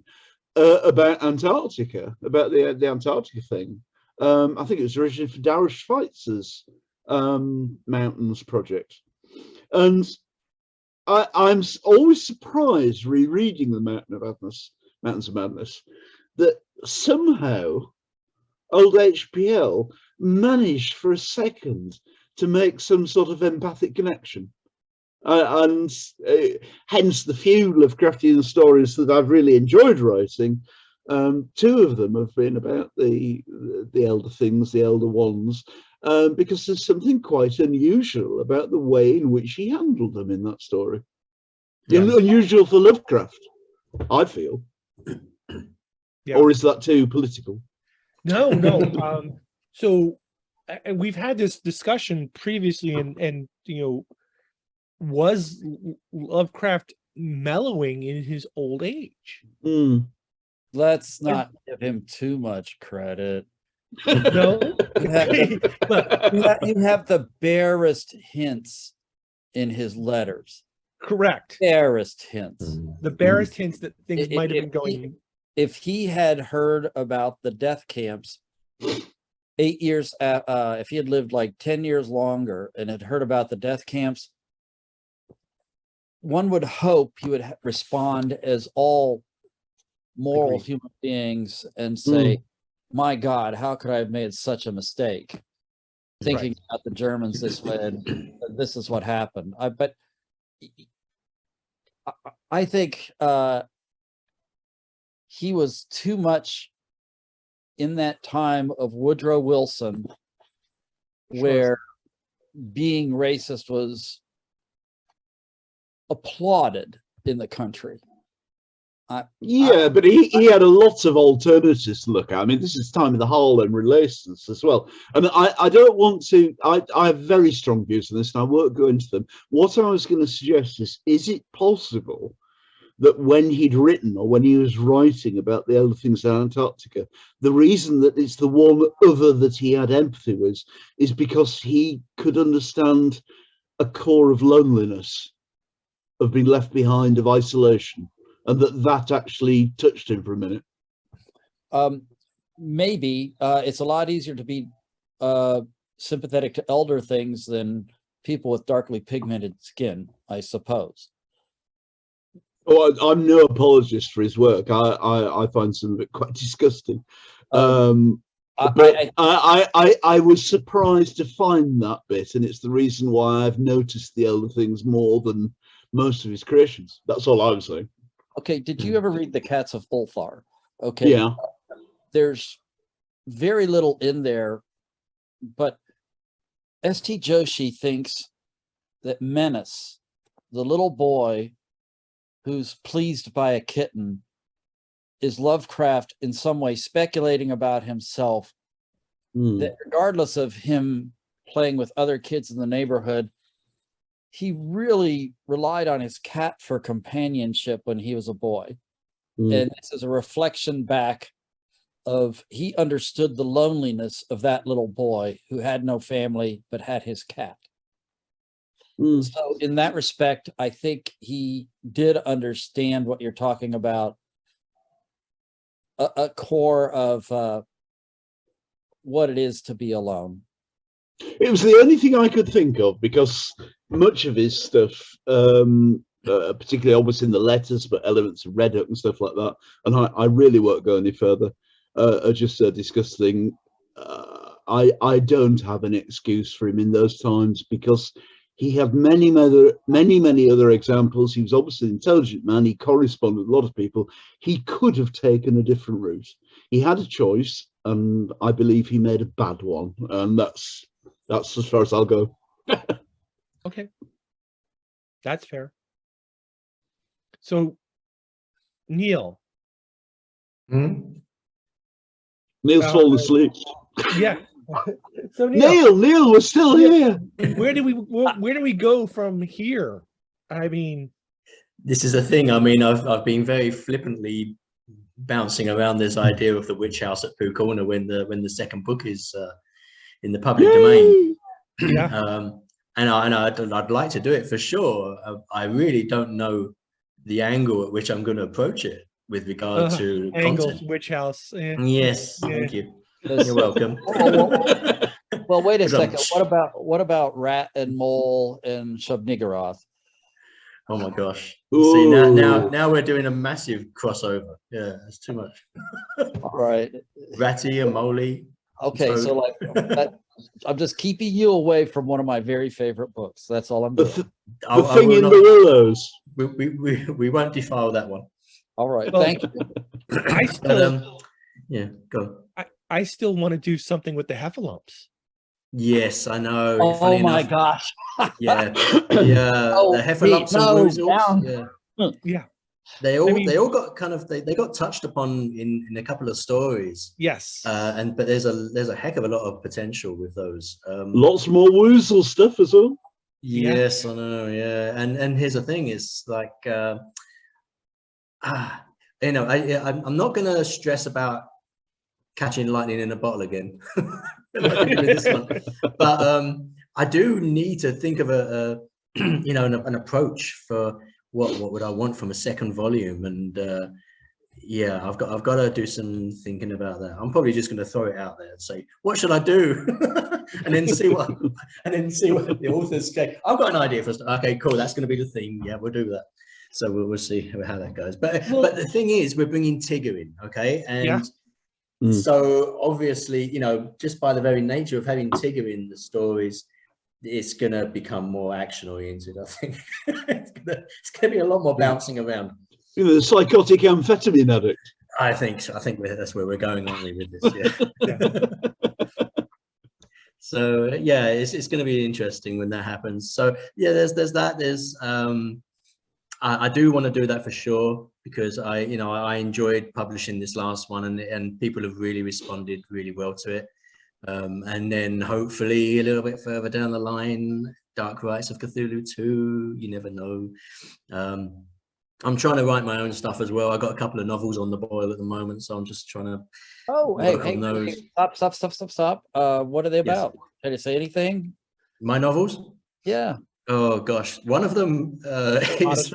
D: about Antarctica, about the Antarctica thing. I think it was originally for Darrell Schweitzer's Mountains project, and I'm always surprised rereading the Mountains of Madness, that somehow old HPL managed for a second to make some sort of empathic connection. And hence the few Lovecraftian stories that I've really enjoyed writing. 2 of them have been about the elder things, the elder ones, because there's something quite unusual about the way in which he handled them in that story.
A: Yes.
D: Unusual for Lovecraft, I feel.
A: Yeah.
D: Or is that too political?
A: No. So, and we've had this discussion previously, and was Lovecraft mellowing in his old age?
B: Let's not give him too much credit.
A: No.
B: You have the barest hints in his letters.
A: Correct.
B: Barest hints.
A: The barest hints that things might have been going.
B: If he had heard about the death camps 8 years, if he had lived like 10 years longer and had heard about the death camps, one would hope he would respond as all moral human beings and say, my God, how could I have made such a mistake? Thinking about the Germans this way, and this is what happened. But I think he was too much in that time of Woodrow Wilson, where being racist was applauded in the country. But he had a lot of alternatives to look at. I mean, this is time of the Harlem Renaissance as well. And I don't want to, I have very strong views on this, and I won't go into them. What I was going to suggest is it possible that when he'd written, or when he was writing about the elder things in Antarctica, the reason that it's the one other that he had empathy with is because he could understand a core of loneliness, of being left behind, of isolation, and that actually touched him for a minute. Maybe it's a lot easier to be sympathetic to elder things than people with darkly pigmented skin, I suppose.
D: Oh, I'm no apologist for his work. I find some of it quite disgusting. But I was surprised to find that bit, and it's the reason why I've noticed the elder things more than most of his creations. That's all I was saying.
B: Okay, did you ever read The Cats of Ulthar? Okay.
D: Yeah.
B: There's very little in there, but S.T. Joshi thinks that Menace, the little boy who's pleased by a kitten, is Lovecraft in some way speculating about himself, that regardless of him playing with other kids in the neighborhood, he really relied on his cat for companionship when he was a boy. And this is a reflection back of he understood the loneliness of that little boy who had no family but had his cat. So in that respect, I think he did understand what you're talking about, a core of what it is to be alone.
D: It was the only thing I could think of, because much of his stuff, particularly almost in the letters, but elements of Red Hook and stuff like that, and I really won't go any further, are just disgusting. I don't have an excuse for him in those times, because he had many other examples. He was obviously an intelligent man. He corresponded with a lot of people. He could have taken a different route. He had a choice, and I believe he made a bad one. And that's as far as I'll go.
A: Okay, that's fair. So, Neil.
C: Hmm?
D: Neil's fallen asleep.
A: Yeah. So
D: Neil was still here.
A: Where do we go from here? I mean,
C: This is a thing. I mean, I've been very flippantly bouncing around this idea of the witch house at POOHTHULHU when the second book is in the public domain.
A: yeah.
C: And I'd like to do it for sure. I really don't know the angle at which I'm going to approach it with regard to
A: Angles,
C: content.
A: witch house.
C: Yes, thank you. You're welcome.
B: Well, wait a second. What about Rat and Mole and Shub-Niggurath?
C: Oh my gosh.
D: Ooh.
C: See, now we're doing a massive crossover. Yeah, that's too much.
B: All right.
C: Ratty and Moley.
B: Okay, so like I'm just keeping you away from one of my very favorite books. That's all I'm doing.
D: The thing in the willows.
C: We won't defile that one.
B: All right,
A: Well,
B: thank you.
A: I still,
C: Yeah, go.
A: I still want to do something with the heffalumps.
C: Yes, I know.
B: Oh
C: Funny
B: my
C: enough,
B: gosh.
C: yeah,
B: Oh,
C: the heffalumps and
B: no,
C: woozles.
B: down.
C: Yeah,
A: Yeah.
C: they all got kind of they got touched upon in a couple of stories.
A: Yes.
C: But there's a heck of a lot of potential with those.
D: Lots more woozle stuff as well.
C: Yes, I know. Yeah, and here's the thing: is like, you know, I'm not going to stress about catching lightning in a bottle again. Like with this one. But I do need to think of a you know, an approach for what would I want from a second volume, and yeah, I've got to do some thinking about that. I'm probably just going to throw it out there and say, what should I do? and then see what the authors say. I've got an idea for okay, cool, that's going to be the theme. Yeah, we'll do that. So we'll see how that goes. But the thing is, we're bringing Tigger in, okay, and so obviously, you know, just by the very nature of having Tigger in the stories, it's going to become more action oriented. I think it's going to be a lot more bouncing around.
D: You know, the psychotic amphetamine addict.
C: I think so. I think that's where we're going, aren't we, with this? Yeah. So yeah, it's going to be interesting when that happens. So yeah, there's that. There's I do want to do that for sure, because I enjoyed publishing this last one, and people have really responded really well to it. And then hopefully a little bit further down the line, Dark Rites of Cthulhu 2, you never know. I'm trying to write my own stuff as well. I got a couple of novels on the boil at the moment, so I'm just trying to.
B: Oh, hey, stop. What are they about? Can you say anything?
C: My novels?
B: Yeah.
C: Oh gosh, one of them is,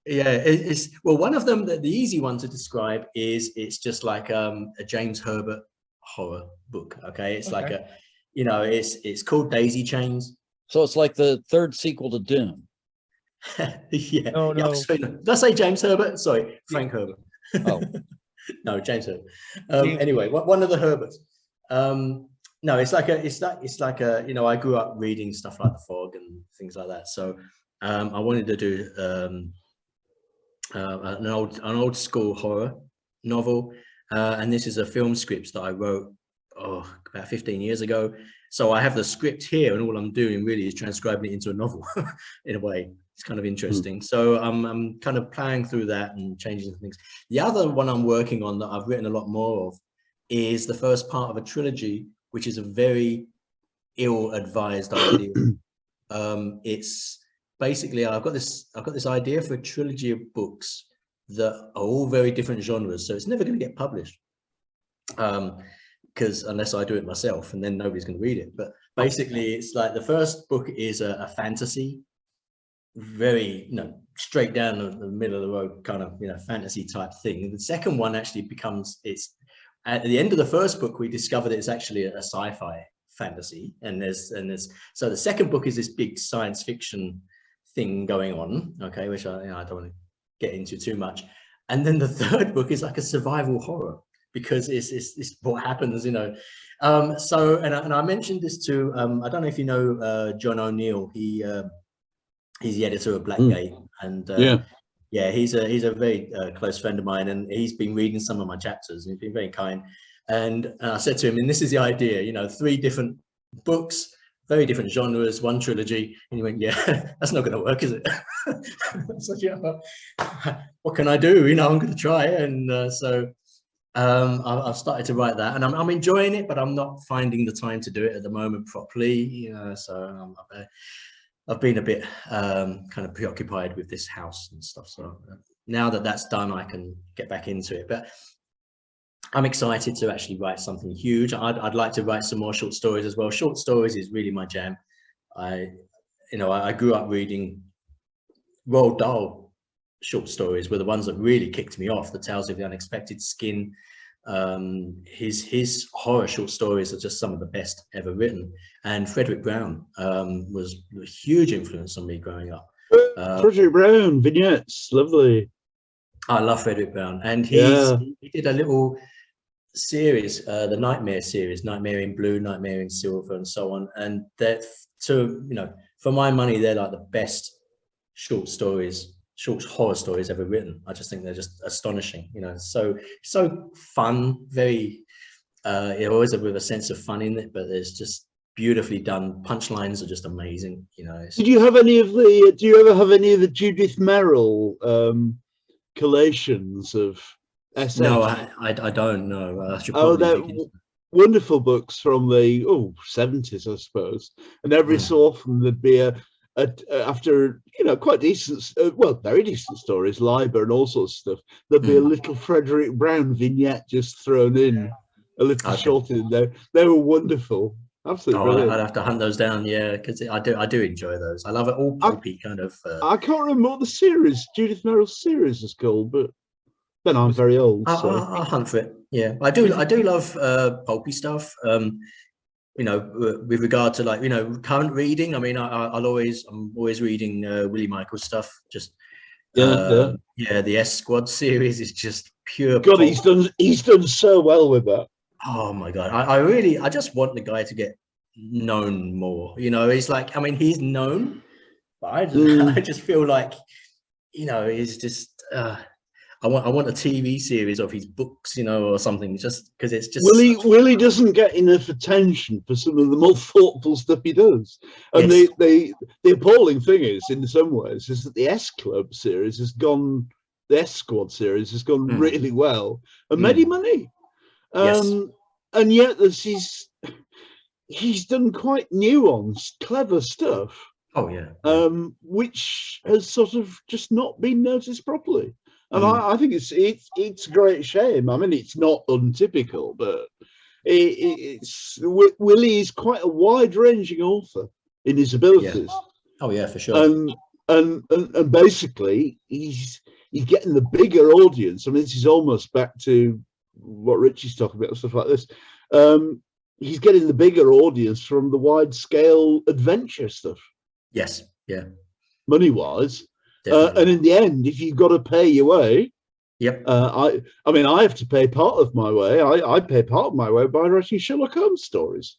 C: it's well, one of them, the easy one to describe is it's just like a James Herbert horror book. Okay, it's like a, you know, it's called Daisy Chains.
B: So it's like the third sequel to Dune.
C: Yeah.
A: Oh, no.
C: Yeah, did I say James Herbert? Sorry, Frank Herbert.
B: Oh.
C: No, James Herbert. Anyway, one of the Herberts. No, it's like a, you know, I grew up reading stuff like The Fog and things like that. So I wanted to do an old school horror novel. And this is a film script that I wrote about 15 years ago. So I have the script here, and all I'm doing really is transcribing it into a novel in a way. It's kind of interesting. So I'm kind of plowing through that and changing things. The other one I'm working on that I've written a lot more of is the first part of a trilogy, which is a very ill-advised idea. It's basically I've got this idea for a trilogy of books that are all very different genres, so it's never going to get published, because unless I do it myself, and then nobody's going to read it. But basically, it's like the first book is a fantasy, very straight down the middle of the road kind of fantasy type thing. And the second one actually becomes, it's at the end of the first book we discovered it's actually a sci-fi fantasy, and there's so the second book is this big science fiction thing going on, okay, which I don't want to get into too much. And then the third book is like a survival horror, because it's what happens, so and I mentioned this to I don't know if you know John O'Neill. He's the editor of Blackgate, and yeah, he's a very close friend of mine, and he's been reading some of my chapters, and he's been very kind. And I said to him, and this is the idea, 3 different books, very different genres, one trilogy. And he went, yeah, that's not going to work, is it? So, yeah, what can I do? I'm going to try it. And so I've started to write that, and I'm enjoying it, but I'm not finding the time to do it at the moment properly. So I've been a bit kind of preoccupied with this house and stuff. So now that that's done, I can get back into it. But I'm excited to actually write something huge. I'd like to write some more short stories as well. Short stories is really my jam. I grew up reading Roald Dahl short stories, were the ones that really kicked me off. The Tales of the Unexpected, Skin. His horror short stories are just some of the best ever written. And Frederick Brown was a huge influence on me growing up.
D: Frederick Brown vignettes, lovely.
C: I love Frederick Brown, and he did a little series, the Nightmare series, Nightmare in Blue, Nightmare in Silver, and so on. And that, for my money, they're like the best short horror stories ever written. I just think they're just astonishing. So fun, very always with a sense of fun in it, but there's just beautifully done. Punchlines are just amazing.
D: Did you have any of the? Do you ever have any of the Judith Merrill collations of SF?
C: No, I don't know. I should
D: they're wonderful books from the 70s, I suppose. And every so often there'd be after quite decent, very decent stories, Liber and all sorts of stuff, there'd be a little Frederick Brown vignette just thrown in, a little short in there. They were wonderful. Absolutely brilliant.
C: I'd have to hunt those down, because I do enjoy those. I love it, all pulpy kind of.
D: I can't remember what the series, Judith Merrill's series, is called, but then I'm very old. So
C: I'll hunt for it. Yeah, I do love pulpy stuff. With regard to current reading. I mean, I'm always reading Willie Michaels stuff. Just the S Squad series is just pure.
D: God, he's done so well with that.
C: Oh my God, I just want the guy to get known more. He's like, I mean, he's known, but I just feel like, he's just. I want a TV series of his books, or something, just because it's just.
D: Willie doesn't get enough attention for some of the more thoughtful stuff he does, and the appalling thing is, in some ways, is that the S Club series has gone, the S Squad series has gone really well and made him money. And yet he's done quite nuanced, clever stuff.
C: Oh yeah.
D: Which has sort of just not been noticed properly. And I think it's a great shame. I mean, it's not untypical, but Willie is quite a wide-ranging author in his abilities.
C: Yeah. Oh yeah, for sure.
D: And basically, he's getting the bigger audience. I mean, this is almost back to what Richie's talking about, stuff like this. He's getting the bigger audience from the wide-scale adventure stuff.
C: Yes. Yeah.
D: Money-wise. And in the end, if you've got to pay your way, I mean, I have to pay part of my way. I pay part of my way by writing Sherlock Holmes stories.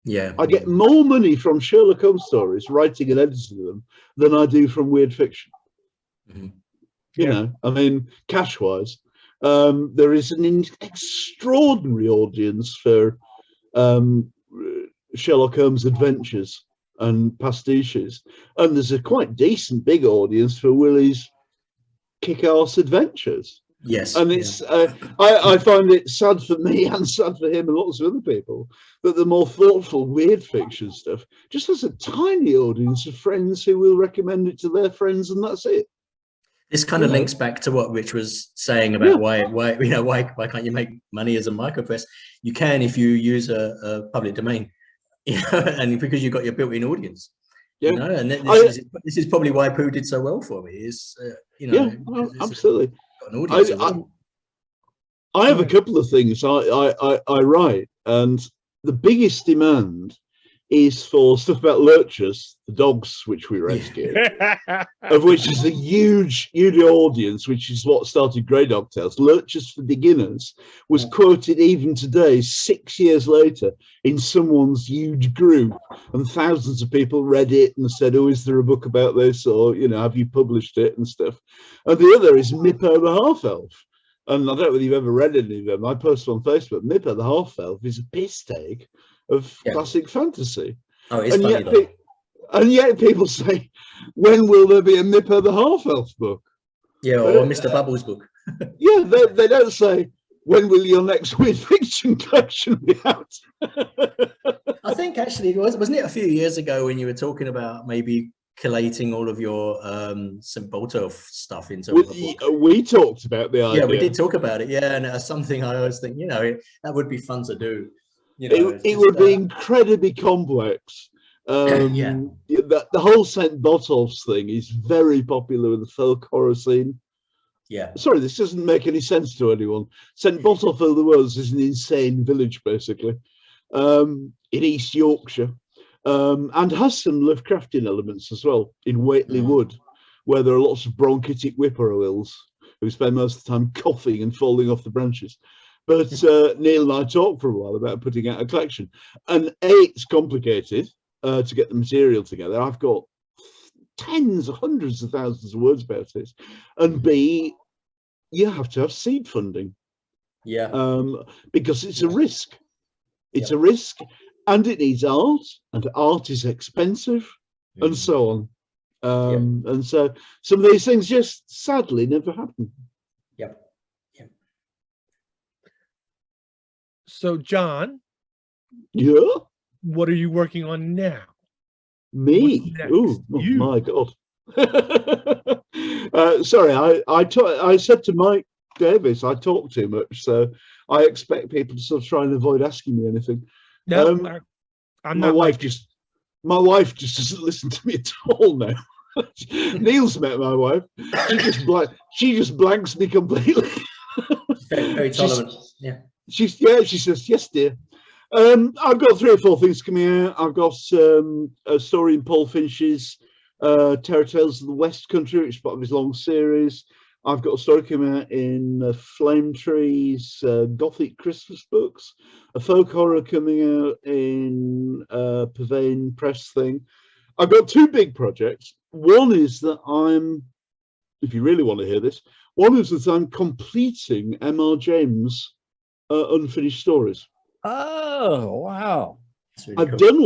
C: Yeah,
D: I get more money from Sherlock Holmes stories, writing and editing them, than I do from weird fiction. I mean, cash-wise, there is an extraordinary audience for Sherlock Holmes adventures and pastiches, and there's a quite decent big audience for Willie's kick-ass adventures.
C: Yes.
D: And it's I find it sad for me and sad for him and lots of other people that the more thoughtful weird fiction stuff just has a tiny audience of friends who will recommend it to their friends, and that's it.
C: This kind of
D: You know.
C: links back to what Rich was saying about why can't you make money as a micropress? You can if you use a public domain, and because you've got your built-in audience.
D: Yeah.
C: And this is probably why Pooh did so well for me. Is
D: absolutely.
C: Got an audience.
D: I have a couple of things I write, and the biggest demand is for stuff about lurchers, the dogs which we rescue, of which is a huge audience, which is what started Grey Dog Tales. Lurchers for Beginners was quoted even today, 6 years later, in someone's huge group, and thousands of people read it and said, "Oh, is there a book about this?" Or, have you published it and stuff. And the other is Mippo the Half Elf. And I don't know whether you've ever read any of them. I posted on Facebook. Mippo the Half Elf is a piss take of classic fantasy.
C: Oh, it's funny though.
D: And yet people say, when will there be a Mippo the Half Elf book?
C: Yeah, or Mr. Bubbles book.
D: Yeah, they don't say, when will your next weird fiction collection be out?
C: I think actually, wasn't it a few years ago when you were talking about maybe collating all of your St. Botolph stuff into a book?
D: We talked about the idea.
C: Yeah, we did talk about it. Yeah, and that's something I always think, that would be fun to do.
D: It would be incredibly complex. The whole St. Botolph's thing is very popular with the folk horror scene.
C: Yeah.
D: Sorry, this doesn't make any sense to anyone. St. Botolph of the Woods is an insane village, basically, in East Yorkshire, and has some Lovecraftian elements as well in Whately Wood, where there are lots of bronchitic whippoorwills who spend most of the time coughing and falling off the branches. But Neil and I talked for a while about putting out a collection, and it's complicated to get the material together. I've got tens, hundreds of thousands of words about it, and B, you have to have seed funding.
C: Yeah.
D: Because it's a risk. It's a risk, and it needs art, and art is expensive, and so on. And so some of these things just sadly never happen.
C: Yep.
A: So, John, what are you working on now?
D: Me? Oh my God. Sorry, I said to Mike Davis, I talk too much, so I expect people to sort of try and avoid asking me anything.
A: No, I'm not.
D: My wife just doesn't listen to me at all now. Neil's met my wife. She just blanks me completely.
C: Very tolerant.
D: She says, "Yes, dear." I've got 3 or 4 things coming out. I've got a story in Paul Finch's Terror Tales of the West Country, which is part of his long series. I've got a story coming out in Flame Tree's Gothic Christmas books, a folk horror coming out in Pavane Press thing. I've got 2 big projects. One is that if you really want to hear this, one is that I'm completing M.R. James' unfinished stories.
B: Oh, wow.
C: Really
D: I've done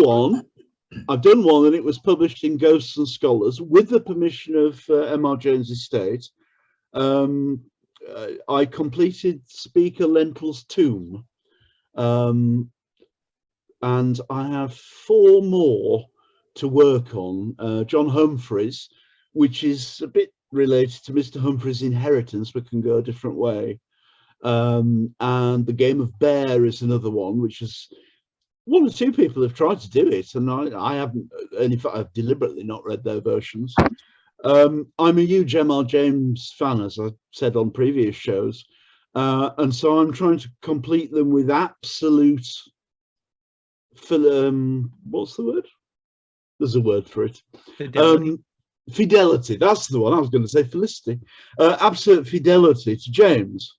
D: one, and it was published in Ghosts and Scholars with the permission of M.R. James' estate. I completed Speaker Lentil's Tomb, and I have 4 more to work on. John Humphreys, which is a bit related to Mr. Humphreys' Inheritance, but can go a different way. And The Game of Bear is another one, which is 1 or 2 people have tried to do it, and I haven't, and in fact I've deliberately not read their versions. I'm a huge M.R. James fan, as I said on previous shows, and so I'm trying to complete them with absolute what's the word? There's a word for it. Fidelity, that's the one. I was going to say felicity. Absolute fidelity to James.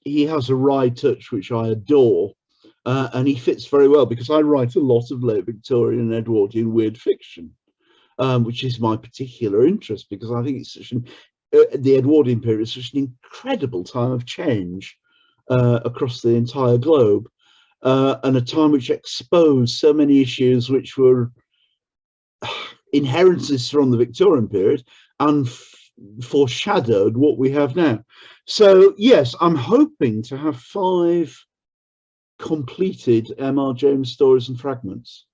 D: He has a wry touch which I adore, and he fits very well because I write a lot of late Victorian and Edwardian weird fiction, which is my particular interest because I think it's such the Edwardian period is such an incredible time of change across the entire globe, and a time which exposed so many issues which were inheritances from the Victorian period and foreshadowed what we have now. So yes, I'm hoping to have 5 completed M.R. James stories and fragments.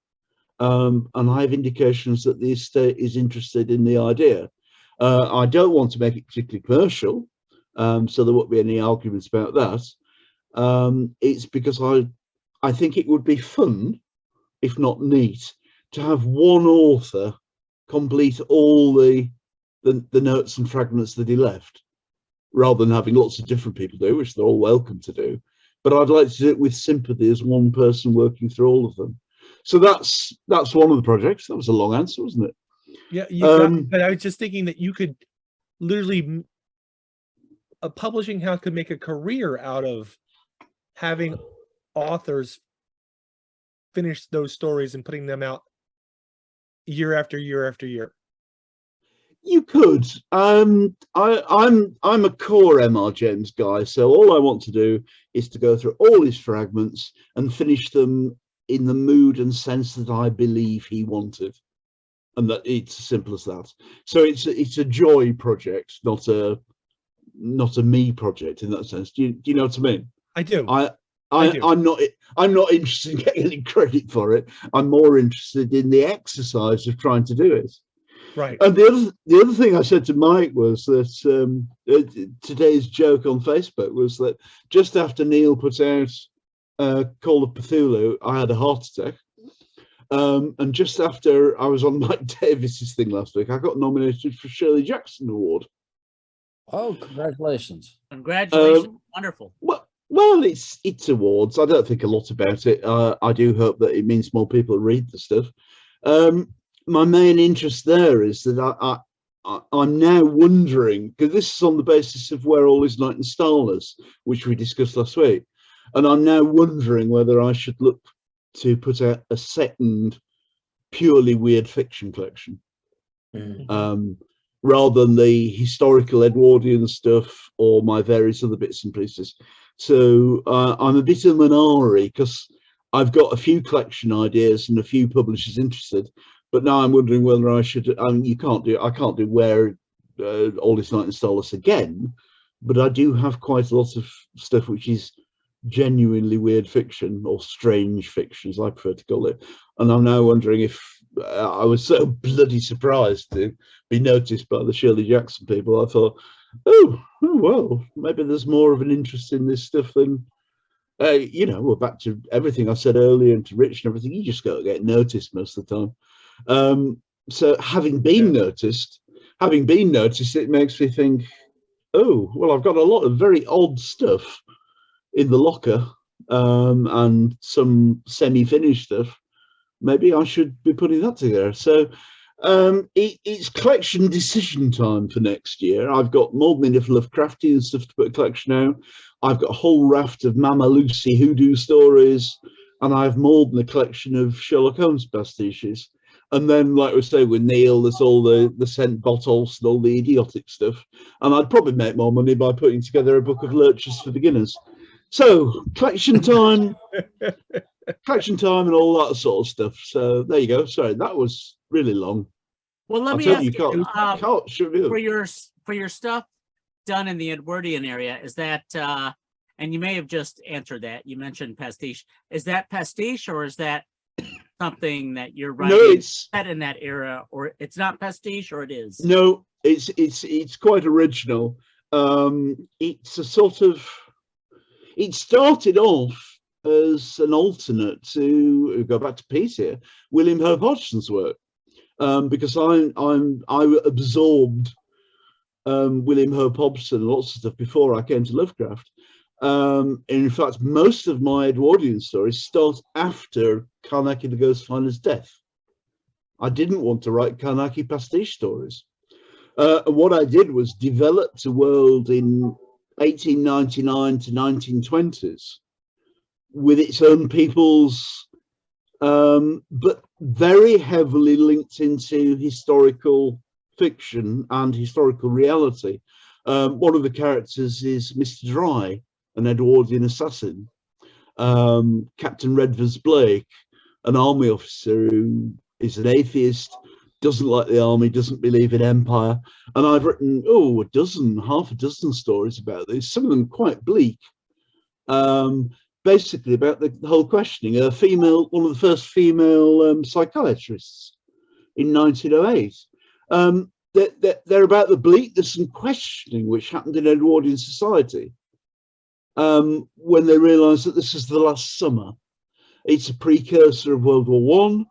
D: And I have indications that the estate is interested in the idea. I don't want to make it particularly commercial, so there won't be any arguments about that. It's because I think it would be fun, if not neat, to have one author complete all the notes and fragments that he left, rather than having lots of different people do, which they're all welcome to do. But I'd like to do it with sympathy as one person working through all of them. So that's one of the projects. That was a long answer, wasn't it?
A: Yeah, you got, but I was just thinking that you could literally, a publishing house could make a career out of having authors finish those stories and putting them out year after year after year.
D: You could. I'm a core M.R. James guy, so all I want to do is to go through all his fragments and finish them in the mood and sense that I believe he wanted, and that it's as simple as that. So it's a joy project, not a me project in that sense. Do you know what I mean?
A: I do.
D: I'm not interested in getting any credit for it. I'm more interested in the exercise of trying to do it.
A: Right.
D: And the other thing I said to Mike was that today's joke on Facebook was that just after Neil put out Call of Cthulhu, I had a heart attack. And just after I was on Mike Davis's thing last week, I got nominated for Shirley Jackson Award.
B: Oh, congratulations.
E: Congratulations. Wonderful.
D: Well, it's awards. I don't think a lot about it. I do hope that it means more people read the stuff. My main interest there is that I'm now wondering, because this is on the basis of Where All Is Night and Starless, which we discussed last week, and I'm now wondering whether I should look to put out a second purely weird fiction collection, rather than the historical Edwardian stuff or my various other bits and pieces. So I'm a bit of a minority because I've got a few collection ideas and a few publishers interested. But now I'm wondering whether I should. I can't do Where All Is Night and Starless again, but I do have quite a lot of stuff which is genuinely weird fiction, or strange fiction, as I prefer to call it. And I'm now wondering if I was so bloody surprised to be noticed by the Shirley Jackson people. I thought, oh well, maybe there's more of an interest in this stuff than. We're back to everything I said earlier and to Rich and everything. You just got to get noticed most of the time. So having been noticed, it makes me think, oh, well, I've got a lot of very odd stuff in the locker, and some semi-finished stuff. Maybe I should be putting that together. So it's collection decision time for next year. I've got more than enough Lovecraftian stuff to put a collection out. I've got a whole raft of Mama Lucy hoodoo stories, and I have more than a collection of Sherlock Holmes pastiches. And then, like we say, with Neil, there's all the scent bottles and all the idiotic stuff. And I'd probably make more money by putting together a book of lurchers for beginners. So collection time, and all that sort of stuff. So there you go. Sorry, that was really long.
E: Well, let me ask you, for your stuff done in the Edwardian area, is that and you may have just answered that. You mentioned pastiche. Is that pastiche, or is that something that you're writing?
D: No, it's
E: set in that era, or it's not pastiche, or it is?
D: No, it's quite original. It's a sort of. It started off as an alternate to, go back to Pete here, William Hope Hodgson's work, because I absorbed William Hope Hodgson and lots of stuff before I came to Lovecraft. In fact, most of my Edwardian stories start after Carnacki the Ghost Finder's death. I didn't want to write Carnacki pastiche stories. What I did was developed a world in 1899 to 1920s with its own peoples, but very heavily linked into historical fiction and historical reality. One of the characters is Mr. Dry, an Edwardian assassin. Captain Redvers Blake, an army officer who is an atheist, doesn't like the army, doesn't believe in empire. And I've written, half a dozen stories about this, some of them quite bleak. Basically about the whole questioning. One of the first female psychiatrists in 1908. They're about the bleakness and questioning which happened in Edwardian society when they realised that this is the last summer. It's a precursor of World War One,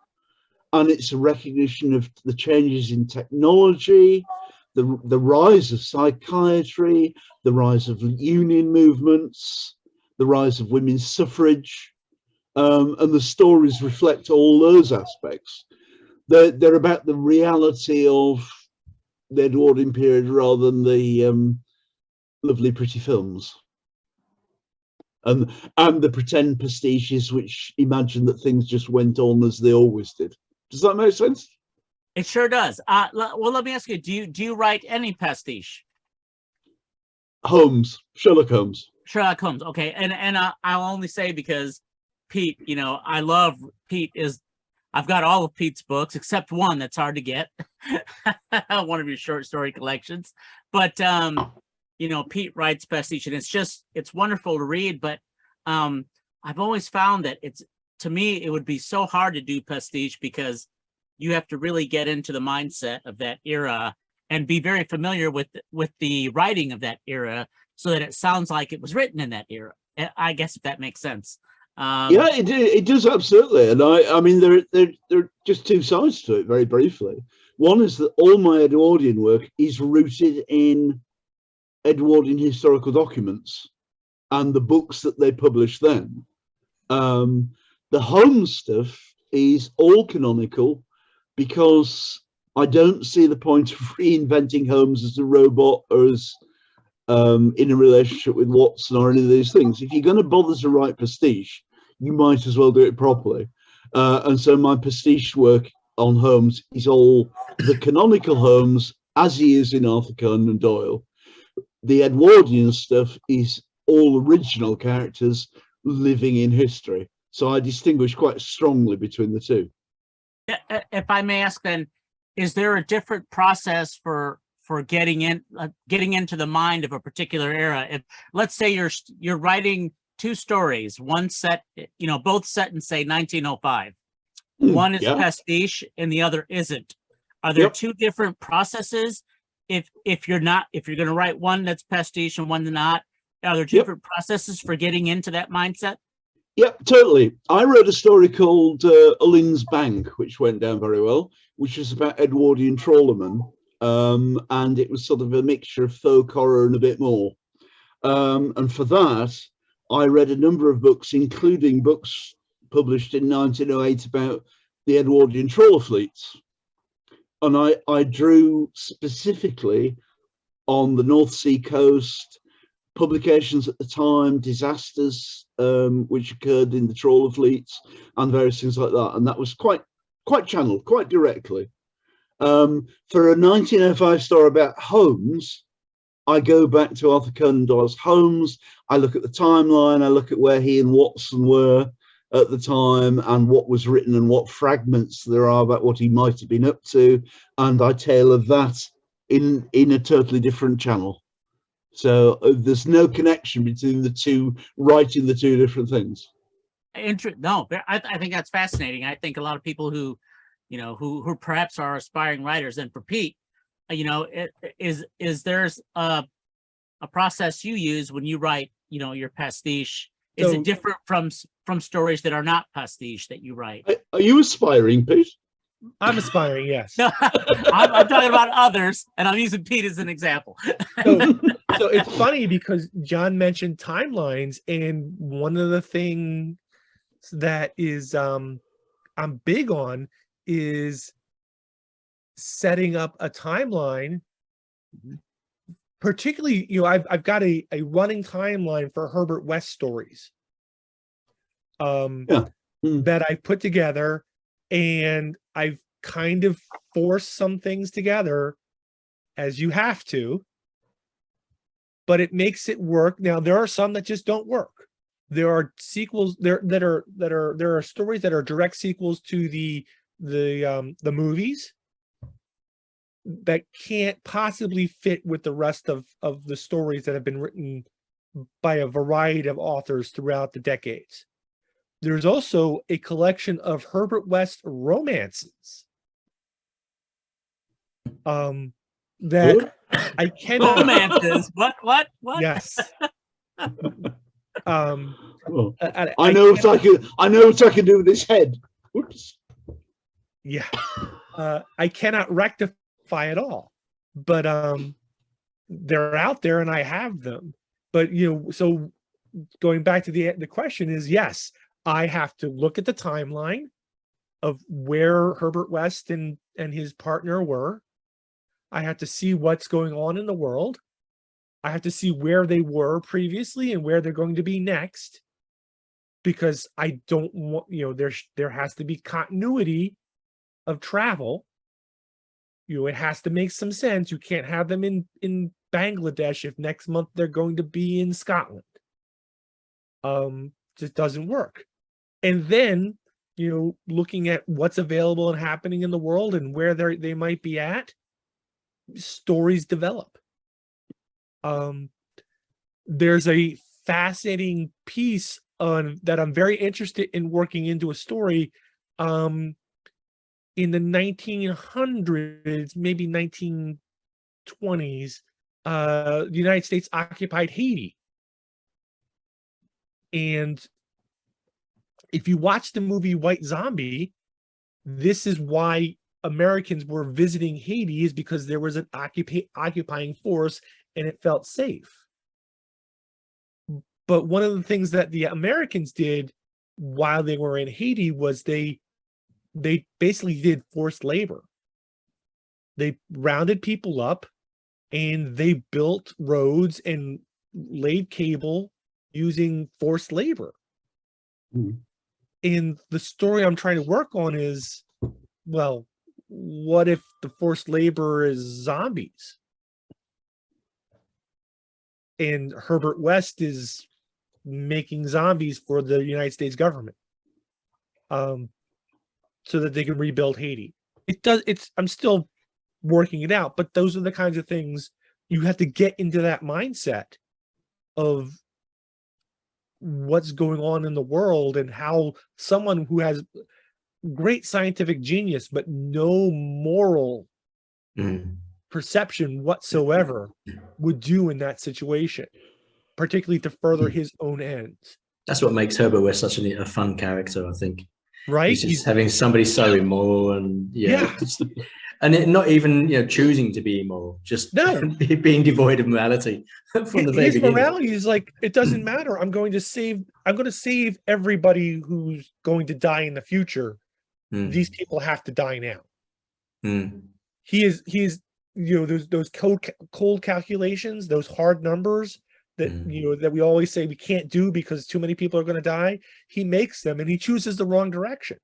D: and it's a recognition of the changes in technology, the rise of psychiatry, the rise of union movements, the rise of women's suffrage, and the stories reflect all those aspects. They're about the reality of the Edwardian period rather than the lovely, pretty films. And the pretend pastiches which imagine that things just went on as they always did. Does that make sense?
E: It sure does. Well, let me ask you: do you write any pastiche?
D: Sherlock Holmes.
E: Sherlock Holmes. Okay, and I'll only say because Pete, I love Pete. I've got all of Pete's books except one that's hard to get. One of your short story collections, but Pete writes pastiche, and it's wonderful to read. But I've always found that to me, it would be so hard to do pastiche because you have to really get into the mindset of that era and be very familiar with the writing of that era so that it sounds like it was written in that era. I guess if that makes sense.
D: Yeah, it does, absolutely. And I mean, there are just two sides to it, very briefly. One is that all my Edwardian work is rooted in Edwardian historical documents and the books that they published then. The Holmes stuff is all canonical because I don't see the point of reinventing Holmes as a robot or as in a relationship with Watson or any of these things. If you're going to bother to write pastiche, you might as well do it properly. And so my pastiche work on Holmes is all the canonical Holmes as he is in Arthur Conan Doyle. The Edwardian stuff is all original characters living in history. So I distinguish quite strongly between the two.
E: If I may ask, then, is there a different process for getting into the mind of a particular era? If, let's say, you're writing two stories, one set, both set in, say, 1905. One is pastiche and the other isn't. Are there two different processes? If you're going to write one that's pastiche and one not, are there different processes for getting into that mindset?
D: Yep, totally. I wrote a story called Ulling's Bank, which went down very well, which is about Edwardian trawlermen. And it was sort of a mixture of folk horror and a bit more. And for that, I read a number of books, including books published in 1908 about the Edwardian trawler fleets. And I drew specifically on the North Sea coast, publications at the time, disasters which occurred in the trawler fleets and various things like that. And that was quite channeled, quite directly. For a 1905 story about Holmes, I go back to Arthur Conan Doyle's Holmes. I look at the timeline. I look at where he and Watson were at the time and what was written and what fragments there are about what he might have been up to. And I tailor that in a totally different channel. So there's no connection between the two, writing the two different things.
E: No, I think that's fascinating. I think a lot of people who perhaps are aspiring writers, and for Pete, is there's a process you use when you write, your pastiche? Is it different from stories that are not pastiche that you write?
D: Are you aspiring, Pete?
A: I'm aspiring, yes.
E: No, I'm talking about others, and I'm using Pete as an example.
A: So it's funny because John mentioned timelines, and one of the things that is I'm big on is setting up a timeline. Particularly, I've got a running timeline for Herbert West stories that I put together, and I've kind of forced some things together as you have to, but it makes it work. Now there are some that just don't work. There are sequels there are stories that are direct sequels to the movies, that can't possibly fit with the rest of the stories that have been written by a variety of authors throughout the decades. There's also a collection of Herbert West romances that I cannot
E: Romances. What?
A: yes.
D: Oh,
A: I
D: I know what I can. I know what I can do with this head. Oops.
A: yeah. I cannot rectify it all, but they're out there and I have them. But so going back to the question is, yes, I have to look at the timeline of where Herbert West and his partner were. I have to see what's going on in the world. I have to see where they were previously and where they're going to be next, because I don't want, there has to be continuity of travel. It has to make some sense. You can't have them in Bangladesh if next month they're going to be in Scotland. Just doesn't work. And then, looking at what's available and happening in the world and where they might be at, stories develop. There's a fascinating piece on that I'm very interested in working into a story. In the 1900s, maybe 1920s, the United States occupied Haiti. And if you watch the movie White Zombie, this is why Americans were visiting Haiti, is because there was an occupying force and it felt safe. But one of the things that the Americans did while they were in Haiti was they basically did forced labor. They rounded people up and they built roads and laid cable using forced labor.
D: Mm.
A: And the story I'm trying to work on is, well, what if the forced labor is zombies? And Herbert West is making zombies for the United States government. So that they can rebuild Haiti. I'm still working it out, but those are the kinds of things you have to get into, that mindset of what's going on in the world and how someone who has great scientific genius but no moral perception whatsoever would do in that situation, particularly to further his own ends.
C: That's what makes Herbert West such a fun character, I think.
A: Right?
C: He's having somebody so immoral and not even choosing to be immoral, just being devoid of morality from the very
A: his
C: beginning.
A: morality is like, it doesn't matter. I'm going to save everybody who's going to die in the future. These people have to die now. He is those cold calculations, those hard numbers that that we always say we can't do because too many people are going to die. He makes them and he chooses the wrong direction.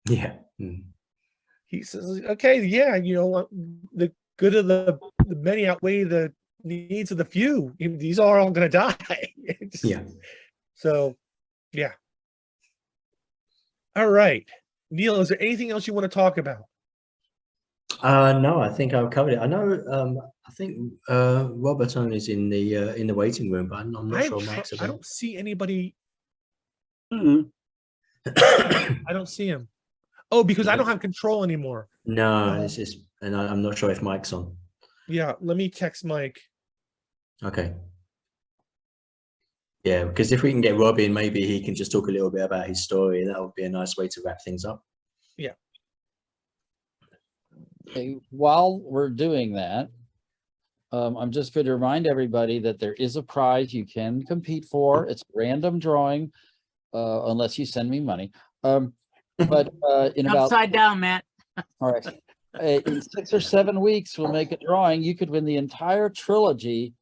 A: He says, okay, the good of the many outweigh the needs of the few. These are all going to die. So all right, Neil, is there anything else you want to talk about?
C: No, I think I've covered it. I know. I think Robert is in the waiting room, but I'm not sure Mike's
A: I don't see anybody.
D: Mm-hmm.
A: I don't see him. Oh, because I don't have control anymore.
C: No, this is, and I'm not sure if Mike's on.
A: Yeah, let me text Mike.
C: Okay. Yeah, because if we can get Robbie in, maybe he can just talk a little bit about his story. That would be a nice way to wrap things up.
A: Yeah.
B: Okay, while we're doing that, I'm just going to remind everybody that there is a prize you can compete for. It's random drawing, unless you send me money. But in about
E: Upside down, Matt.
B: all right, in 6 or 7 weeks, we'll make a drawing. You could win the entire trilogy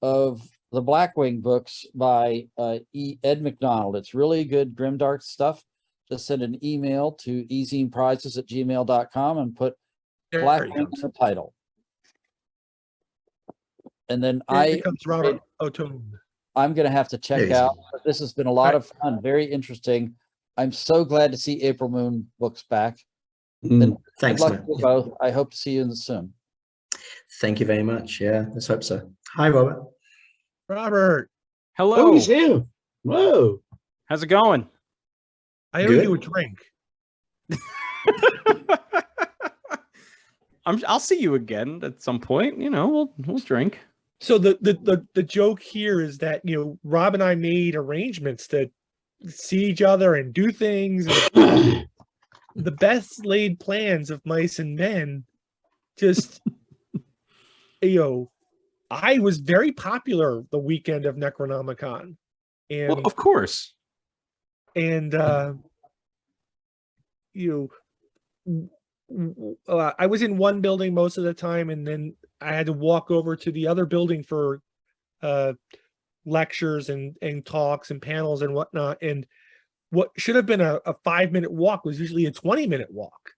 B: of the Blackwing books by Ed McDonald. It's really good grimdark stuff. Just send an email to ezineprizes@gmail.com and put Blackwing in the title. And then
A: Here comes Robert O'Toole.
B: I'm going to have to check out. But this has been a lot of fun, very interesting. I'm so glad to see April Moon books back. And
C: Thanks,
B: good luck
C: man.
B: to you both. I hope to see you soon.
C: Thank you very much. Yeah, let's hope so. Hi, Robert.
A: Robert,
D: Oh,
F: Hello.
D: he's here. Whoa.
F: How's it going?
A: I owe
C: Good.
A: you a drink.
F: I'll see you again at some point. You know, we'll drink.
A: So the joke here is that, you know, Rob and I made arrangements to see each other and do things. And the best laid plans of mice and men just, you know, I was very popular the weekend of Necronomicon. And
F: Well, of course.
A: and you I was in one building most of the time, and then I had to walk over to the other building for lectures and talks and panels and whatnot. And what should have been a 5-minute walk was usually a 20-minute walk.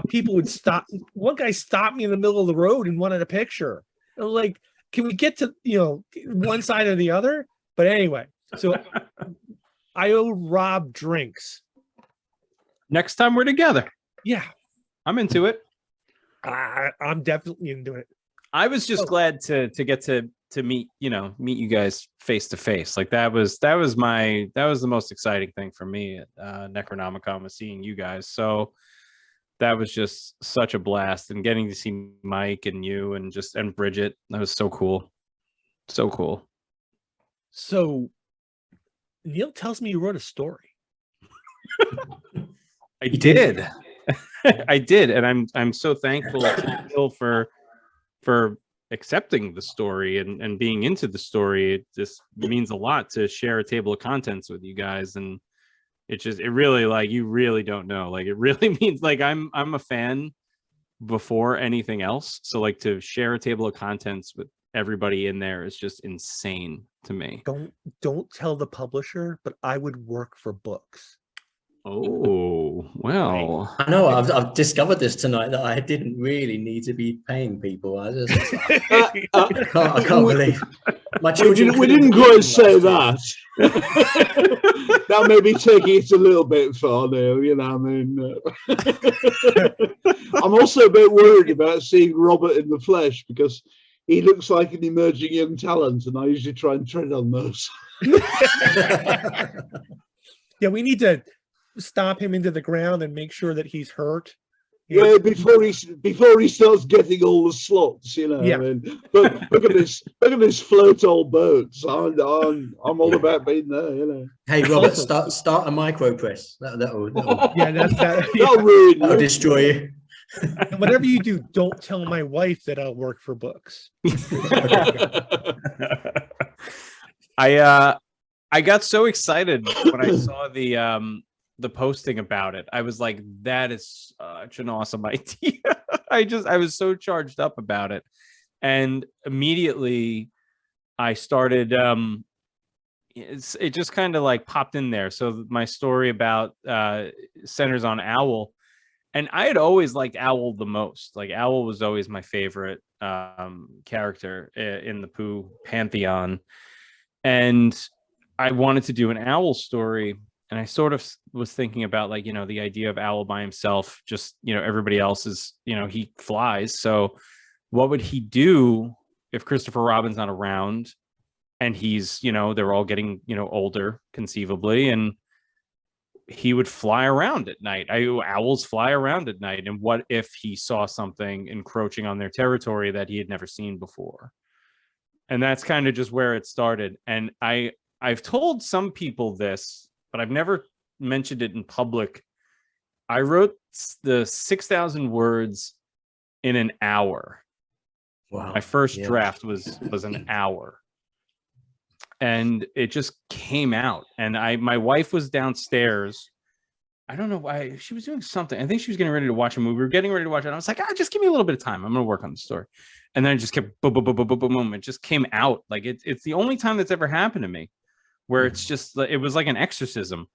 A: People would stop. One guy stopped me in the middle of the road and wanted a picture. I was like, can we get to, you know, one side or the other? But anyway, so I owe Rob drinks.
F: Next time we're together.
A: Yeah,
F: I'm into it.
A: I'm definitely into it.
F: I was just glad to get to meet you guys face to face. Like that was the most exciting thing for me at Necronomicon, was seeing you guys. So that was just such a blast, and getting to see Mike and you and Bridget. That was so cool. So cool.
A: So Neil tells me you wrote a story.
F: I did. I did, and I'm so thankful to Neil for accepting the story and being into the story. It just means a lot to share a table of contents with you guys, and it really, like, you really don't know. Like, it really means, like, I'm a fan before anything else. So, like, to share a table of contents with everybody in there is just insane to me.
A: Don't tell the publisher, but I would work for books.
F: Oh, well.
C: I know. I've discovered this tonight, that I didn't really need to be paying people. I can't believe my children.
D: We didn't quite say that. That may be taking it a little bit far now, you know. I mean, I'm also a bit worried about seeing Robert in the flesh, because he looks like an emerging young talent, and I usually try and tread on those.
A: Yeah, we need to stop him into the ground and make sure that he's hurt.
D: Yeah, before he starts getting all the slots, you know.
A: Yeah.
D: I mean, but look at this float all boats. I'm all about being there, you know.
C: Hey, Robert, start a micro press. That'll
A: Yeah, that's that.
D: That'll ruin
C: that'll
D: you.
C: destroy you.
A: And whatever you do, don't tell my wife that I'll work for books.
F: I got so excited when I saw the posting about it. I was like, that is such an awesome idea. I was so charged up about it. And immediately I started, it just kind of like popped in there. So my story about centers on Owl. And I had always liked Owl the most. Like, Owl was always my favorite character in the Pooh pantheon. And I wanted to do an Owl story. And I sort of was thinking about, like, you know, the idea of Owl by himself, just, you know, everybody else is, you know, he flies. So what would he do if Christopher Robin's not around and he's, you know, they're all getting, you know, older conceivably, and he would fly around at night. Owls fly around at night. And what if he saw something encroaching on their territory that he had never seen before? And that's kind of just where it started. And I've told some people this, but I've never mentioned it in public. I wrote the 6,000 words in an hour.
C: Wow.
F: My first draft was an hour. And it just came out. And my wife was downstairs. I don't know why. She was doing something. I think she was getting ready to watch a movie. We were getting ready to watch it. And I was like, just give me a little bit of time. I'm going to work on the story. And then it just kept boom, boom, boom, boom, boom, boom, boom. It just came out. Like, it's the only time that's ever happened to me, where it's just, it was like an exorcism,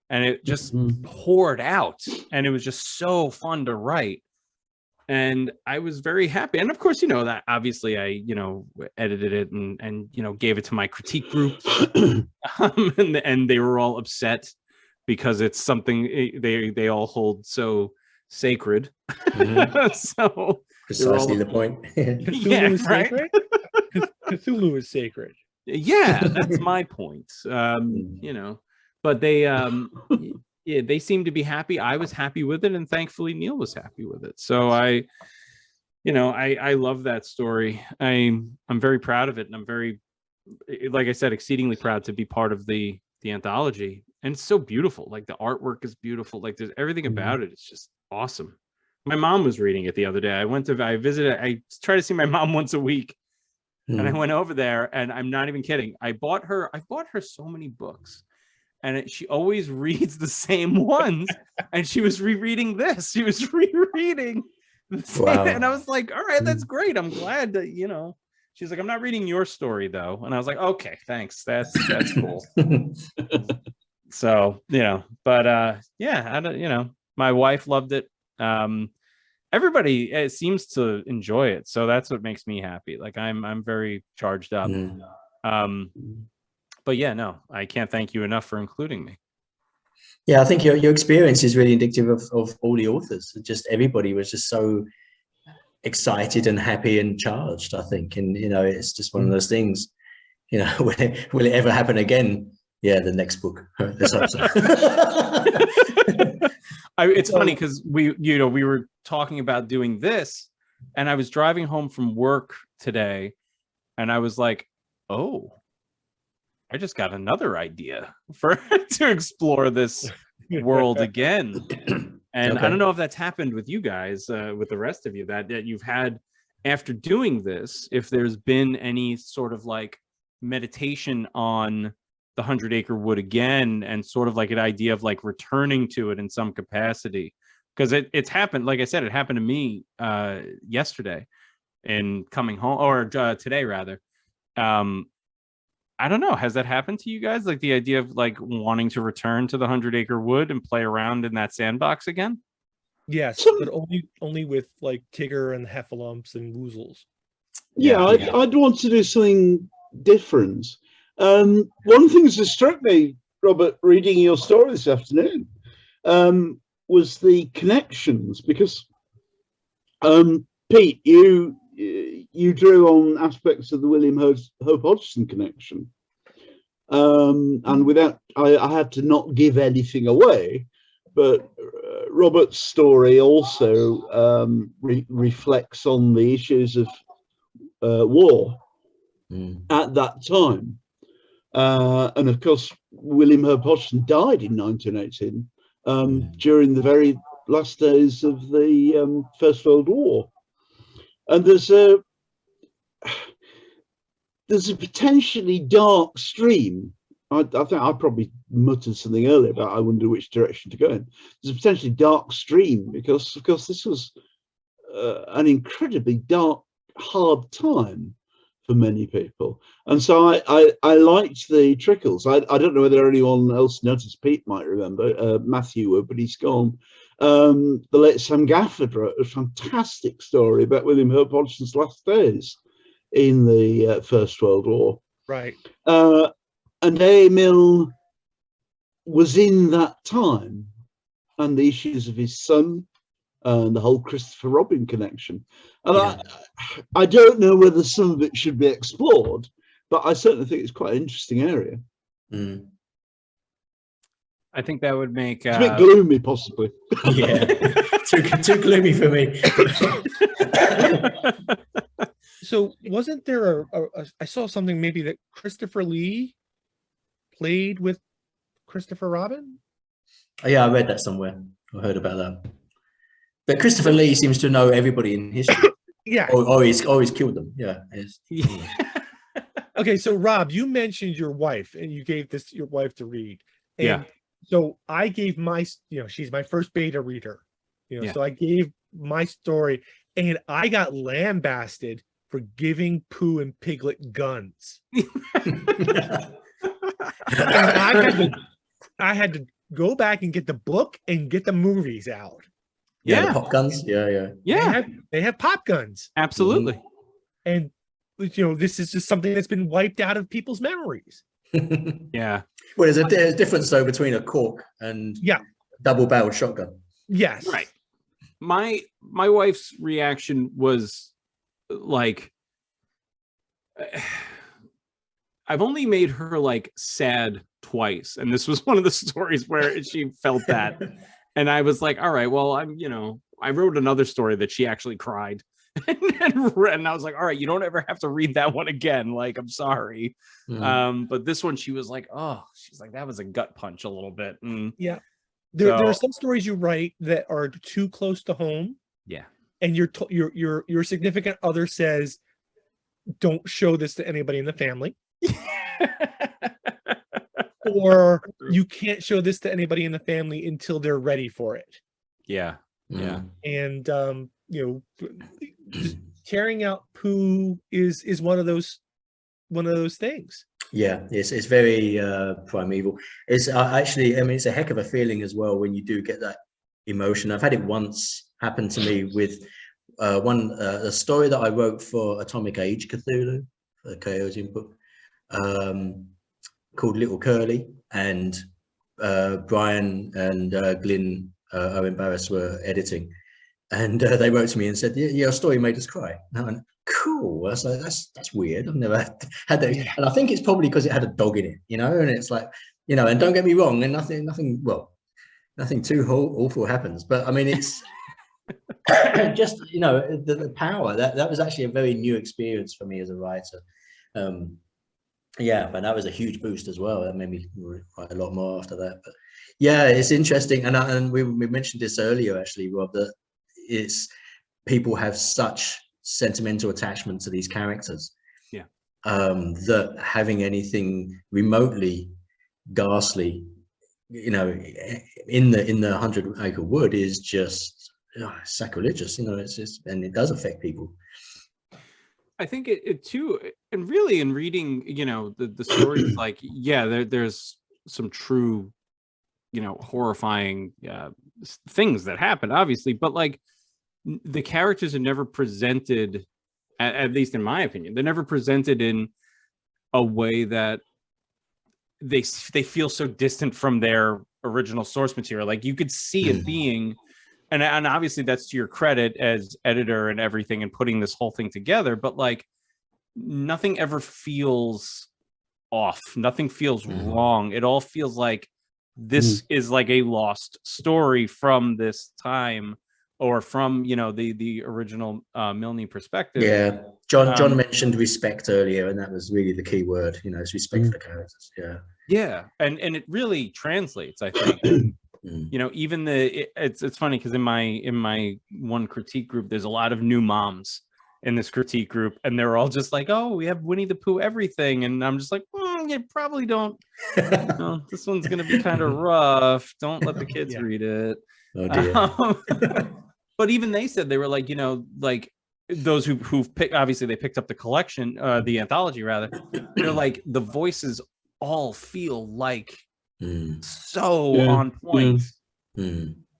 F: and it just poured out, and it was just so fun to write. And I was very happy. And of course, you know, that obviously I, you know, edited it and you know, gave it to my critique group. And they were all upset because it's something they all hold so sacred. So
C: Precisely the point.
A: Cthulhu
F: Yeah,
A: is
F: right?
A: sacred. Cthulhu is sacred.
F: Yeah, that's my point. You know, but they yeah, they seem to be happy. I was happy with it, and thankfully Neil was happy with it. So I love that story. I'm very proud of it, and I'm very, like I said, exceedingly proud to be part of the anthology. And it's so beautiful. Like the artwork is beautiful. Like there's everything about it. It's just awesome. My mom was reading it the other day. I visited. I try to see my mom once a week. And I went over there, and I'm not even kidding. I bought her so many books, and she always reads the same ones. And she was rereading this. She was rereading the same,
C: Wow.
F: and I was like, "All right, that's great. I'm glad that you know." She's like, "I'm not reading your story though," and I was like, "Okay, thanks. That's cool." So you know, but yeah, I don't, you know, my wife loved it. Everybody seems to enjoy it, so that's what makes me happy. Like I'm very charged up. But yeah, no, I can't thank you enough for including me.
C: Yeah, I think your experience is really indicative of all the authors. Just everybody was just so excited and happy and charged, I think. And you know, it's just one of those things, you know, will it ever happen again? Yeah, the next book. Let's hope so.
F: It's funny because we were talking about doing this, and I was driving home from work today, and I was like, "Oh, I just got another idea for to explore this world again." And I don't know if that's happened with you guys, with the rest of you, that you've had after doing this, if there's been any sort of like meditation on the 100-Acre Wood again, and sort of like an idea of like returning to it in some capacity, because it's happened. Like I said, it happened to me yesterday in coming home, or today rather. I don't know. Has that happened to you guys? Like the idea of like wanting to return to the 100-Acre Wood and play around in that sandbox again?
A: Yes, but only with like Tigger and Heffalumps and Woozles.
D: Yeah, I'd want to do something different. One of the things that struck me, Robert, reading your story this afternoon, was the connections, because Pete, you drew on aspects of the William Hope Hodgson connection, and without I had to not give anything away, but Robert's story also reflects on the issues of war at that time. And of course, William Hope Hodgson died in 1918 during the very last days of the First World War. And there's a potentially dark stream. I think I probably muttered something earlier about I wonder which direction to go in. There's a potentially dark stream because, of course, this was an incredibly dark, hard time for many people. And so I liked the trickles. I don't know whether anyone else noticed. Pete might remember. Matthew would, but he's gone. The late Sam Gafford wrote a fantastic story about William Hope Hodgson's last days in the First World War.
A: Right.
D: And Emil was in that time, and the issues of his son and the whole Christopher Robin connection. And I don't know whether some of it should be explored, but I certainly think it's quite an interesting area.
F: I think that would make
D: it's a bit gloomy, possibly.
C: Yeah, too gloomy for me.
A: So wasn't there I saw something maybe that Christopher Lee played with Christopher Robin?
C: Oh, yeah, I read that somewhere. I heard about that. But Christopher Lee seems to know everybody in history.
A: Yeah.
C: Or he's killed them. Yeah.
A: Okay, so Rob, you mentioned your wife, and you gave this your wife to read. And
F: Yeah.
A: So I gave my, she's my first beta reader. So I gave my story, and I got lambasted for giving Pooh and Piglet guns. And I had to go back and get the book and get the movies out.
C: Yeah, the pop guns. Yeah.
A: They have pop guns.
F: Absolutely.
A: And this is just something that's been wiped out of people's memories.
F: Yeah.
C: Well, there's a difference though between a cork and double-barreled shotgun.
A: Yes.
F: Right. my wife's reaction was like, I've only made her like sad twice, and this was one of the stories where she felt that, and I was like, all right, well, I wrote another story that she actually cried. And I was like, all right, you don't ever have to read that one again. Like, I'm sorry. But this one, she was like, oh, she's like, that was a gut punch a little bit. And
A: Yeah. There are some stories you write that are too close to home.
F: Yeah.
A: And your significant other says, don't show this to anybody in the family. Or you can't show this to anybody in the family until they're ready for it.
F: Yeah. Yeah.
A: And carrying out poo is one of those things.
C: Yeah, it's very primeval. It's actually, I mean, it's a heck of a feeling as well when you do get that emotion. I've had it once happen to me with a story that I wrote for Atomic Age Cthulhu, for the KO's input, called Little Curly, and Brian and Glyn Owen Barris were editing, and they wrote to me and said, yeah, your story made us cry. And I went, cool. I was like, that's weird. I've never had that. And I think it's probably because it had a dog in it, and it's like, and don't get me wrong, and nothing too awful happens, but I mean, it's just, the power that was actually a very new experience for me as a writer. Yeah, but that was a huge boost as well. That made me write a lot more after that. But yeah, it's interesting, and we mentioned this earlier, actually, Rob, that it's people have such sentimental attachment to these characters.
F: Yeah.
C: That having anything remotely ghastly, in the 100-acre wood is just sacrilegious. It's just, and it does affect people.
F: I think it too, and really in reading, the stories, like, yeah, there's some true, horrifying things that happen, obviously, but like the characters are never presented, at least in my opinion, they're never presented in a way that they feel so distant from their original source material. Like, you could see it being, and obviously that's to your credit as editor and everything and putting this whole thing together, but like nothing ever feels off. Nothing feels wrong. It all feels like this is like a lost story from this time, or from, the original Milne perspective.
C: Yeah. John mentioned respect earlier, and that was really the key word, it's respect for the characters. Yeah.
F: Yeah. And it really translates, I think. Even it's funny because in my one critique group, there's a lot of new moms in this critique group, and they're all just like, oh, we have Winnie the Pooh everything, and I'm just like, you probably don't. This one's gonna be kind of rough. Don't let the kids read it.
C: Oh dear.
F: But even they said, they were like, like those who've picked, obviously they picked up the collection, the anthology rather. They're like, the voices all feel like so on point,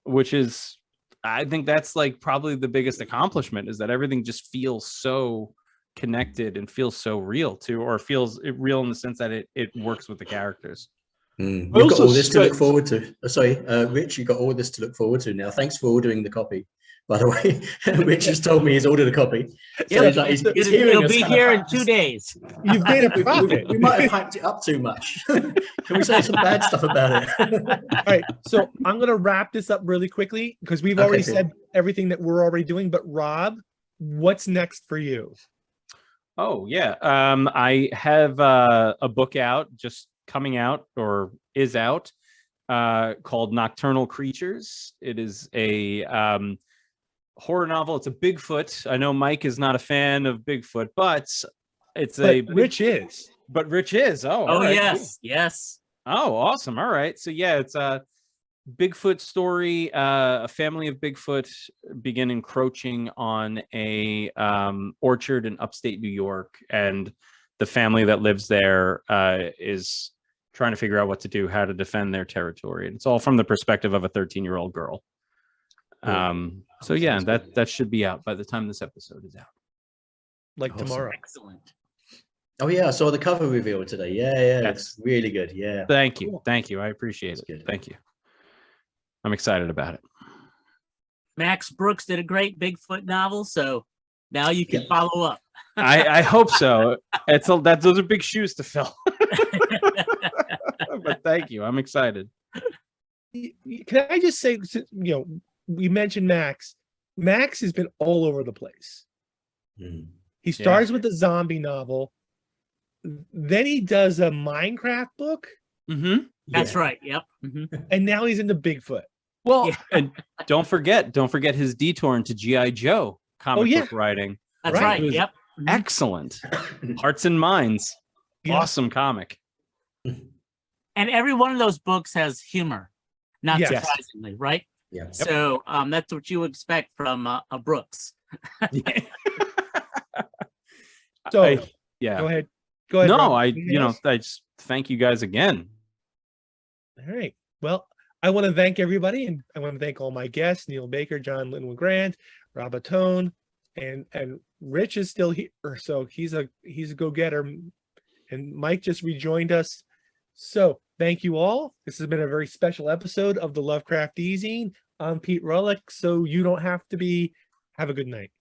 F: which is, I think that's like probably the biggest accomplishment, is that everything just feels so connected and feels so real too, or feels real in the sense that it works with the characters.
C: You've got all this to look forward to. Sorry, Rich, you got all this to look forward to now. Thanks for ordering the copy, by the way. Rich has told me he's ordered a copy. So
E: it'll be here in 2 days.
A: You've made a profit.
C: We might have hyped it up too much. Can we say some bad stuff about it?
A: All right, so I'm going to wrap this up really quickly because we've already said everything that we're already doing. But Rob, what's next for you?
F: Oh yeah, I have a book out, just coming out, or is out, called Nocturnal Creatures. It is a horror novel. It's a Bigfoot. I know Mike is not a fan of Bigfoot, but Rich is. But Rich is. Oh right,
E: yes,
F: cool.
E: yes.
F: Oh, awesome. All right. So yeah, it's a Bigfoot story. A family of Bigfoot begin encroaching on a orchard in upstate New York, and the family that lives there is trying to figure out what to do, how to defend their territory. And it's all from the perspective of a 13-year-old girl. So yeah, that should be out by the time this episode is out.
A: Like
C: Awesome.
A: Tomorrow.
E: Excellent.
C: Oh yeah, I saw the cover reveal today. Yeah, it's really good. Yeah.
F: Thank you. Thank you. I appreciate it.
C: Good.
F: Thank you. I'm excited about it.
E: Max Brooks did a great Bigfoot novel, so now you can
C: Yeah.
E: follow up.
F: I hope so. Those are big shoes to fill. But thank you. I'm excited.
A: Can I just say, we mentioned Max. Max has been all over the place.
C: Mm.
A: He starts with the zombie novel, then he does a Minecraft book,
F: Mm-hmm.
E: That's
C: Yeah.
E: right. Yep. Mhm.
A: and now he's into Bigfoot.
F: Well,
E: Yeah.
F: and don't forget his detour into G.I. Joe comic
A: yeah.
F: book writing.
E: That's
A: Right.
E: right.
F: It was
E: Yep.
F: Excellent. Hearts and Minds.
A: Yeah.
F: Awesome comic.
E: And every one of those books has humor, not
A: Yes.
E: surprisingly, right?
C: Yeah.
E: So that's what you expect from a Brooks.
A: So
F: Yeah.
A: go ahead. Go ahead.
F: No,
A: Rob.
F: I
A: Anything else?
F: I just thank you guys again.
A: All right. Well, I want to thank everybody, and I want to thank all my guests: Neil Baker, John Linwood Grant, Rob Atone, and Rich is still here, so he's a go-getter, and Mike just rejoined us. So thank you all. This has been a very special episode of the Lovecraft E-Zine. I'm Pete Rullick, so you don't have to be. Have a good night.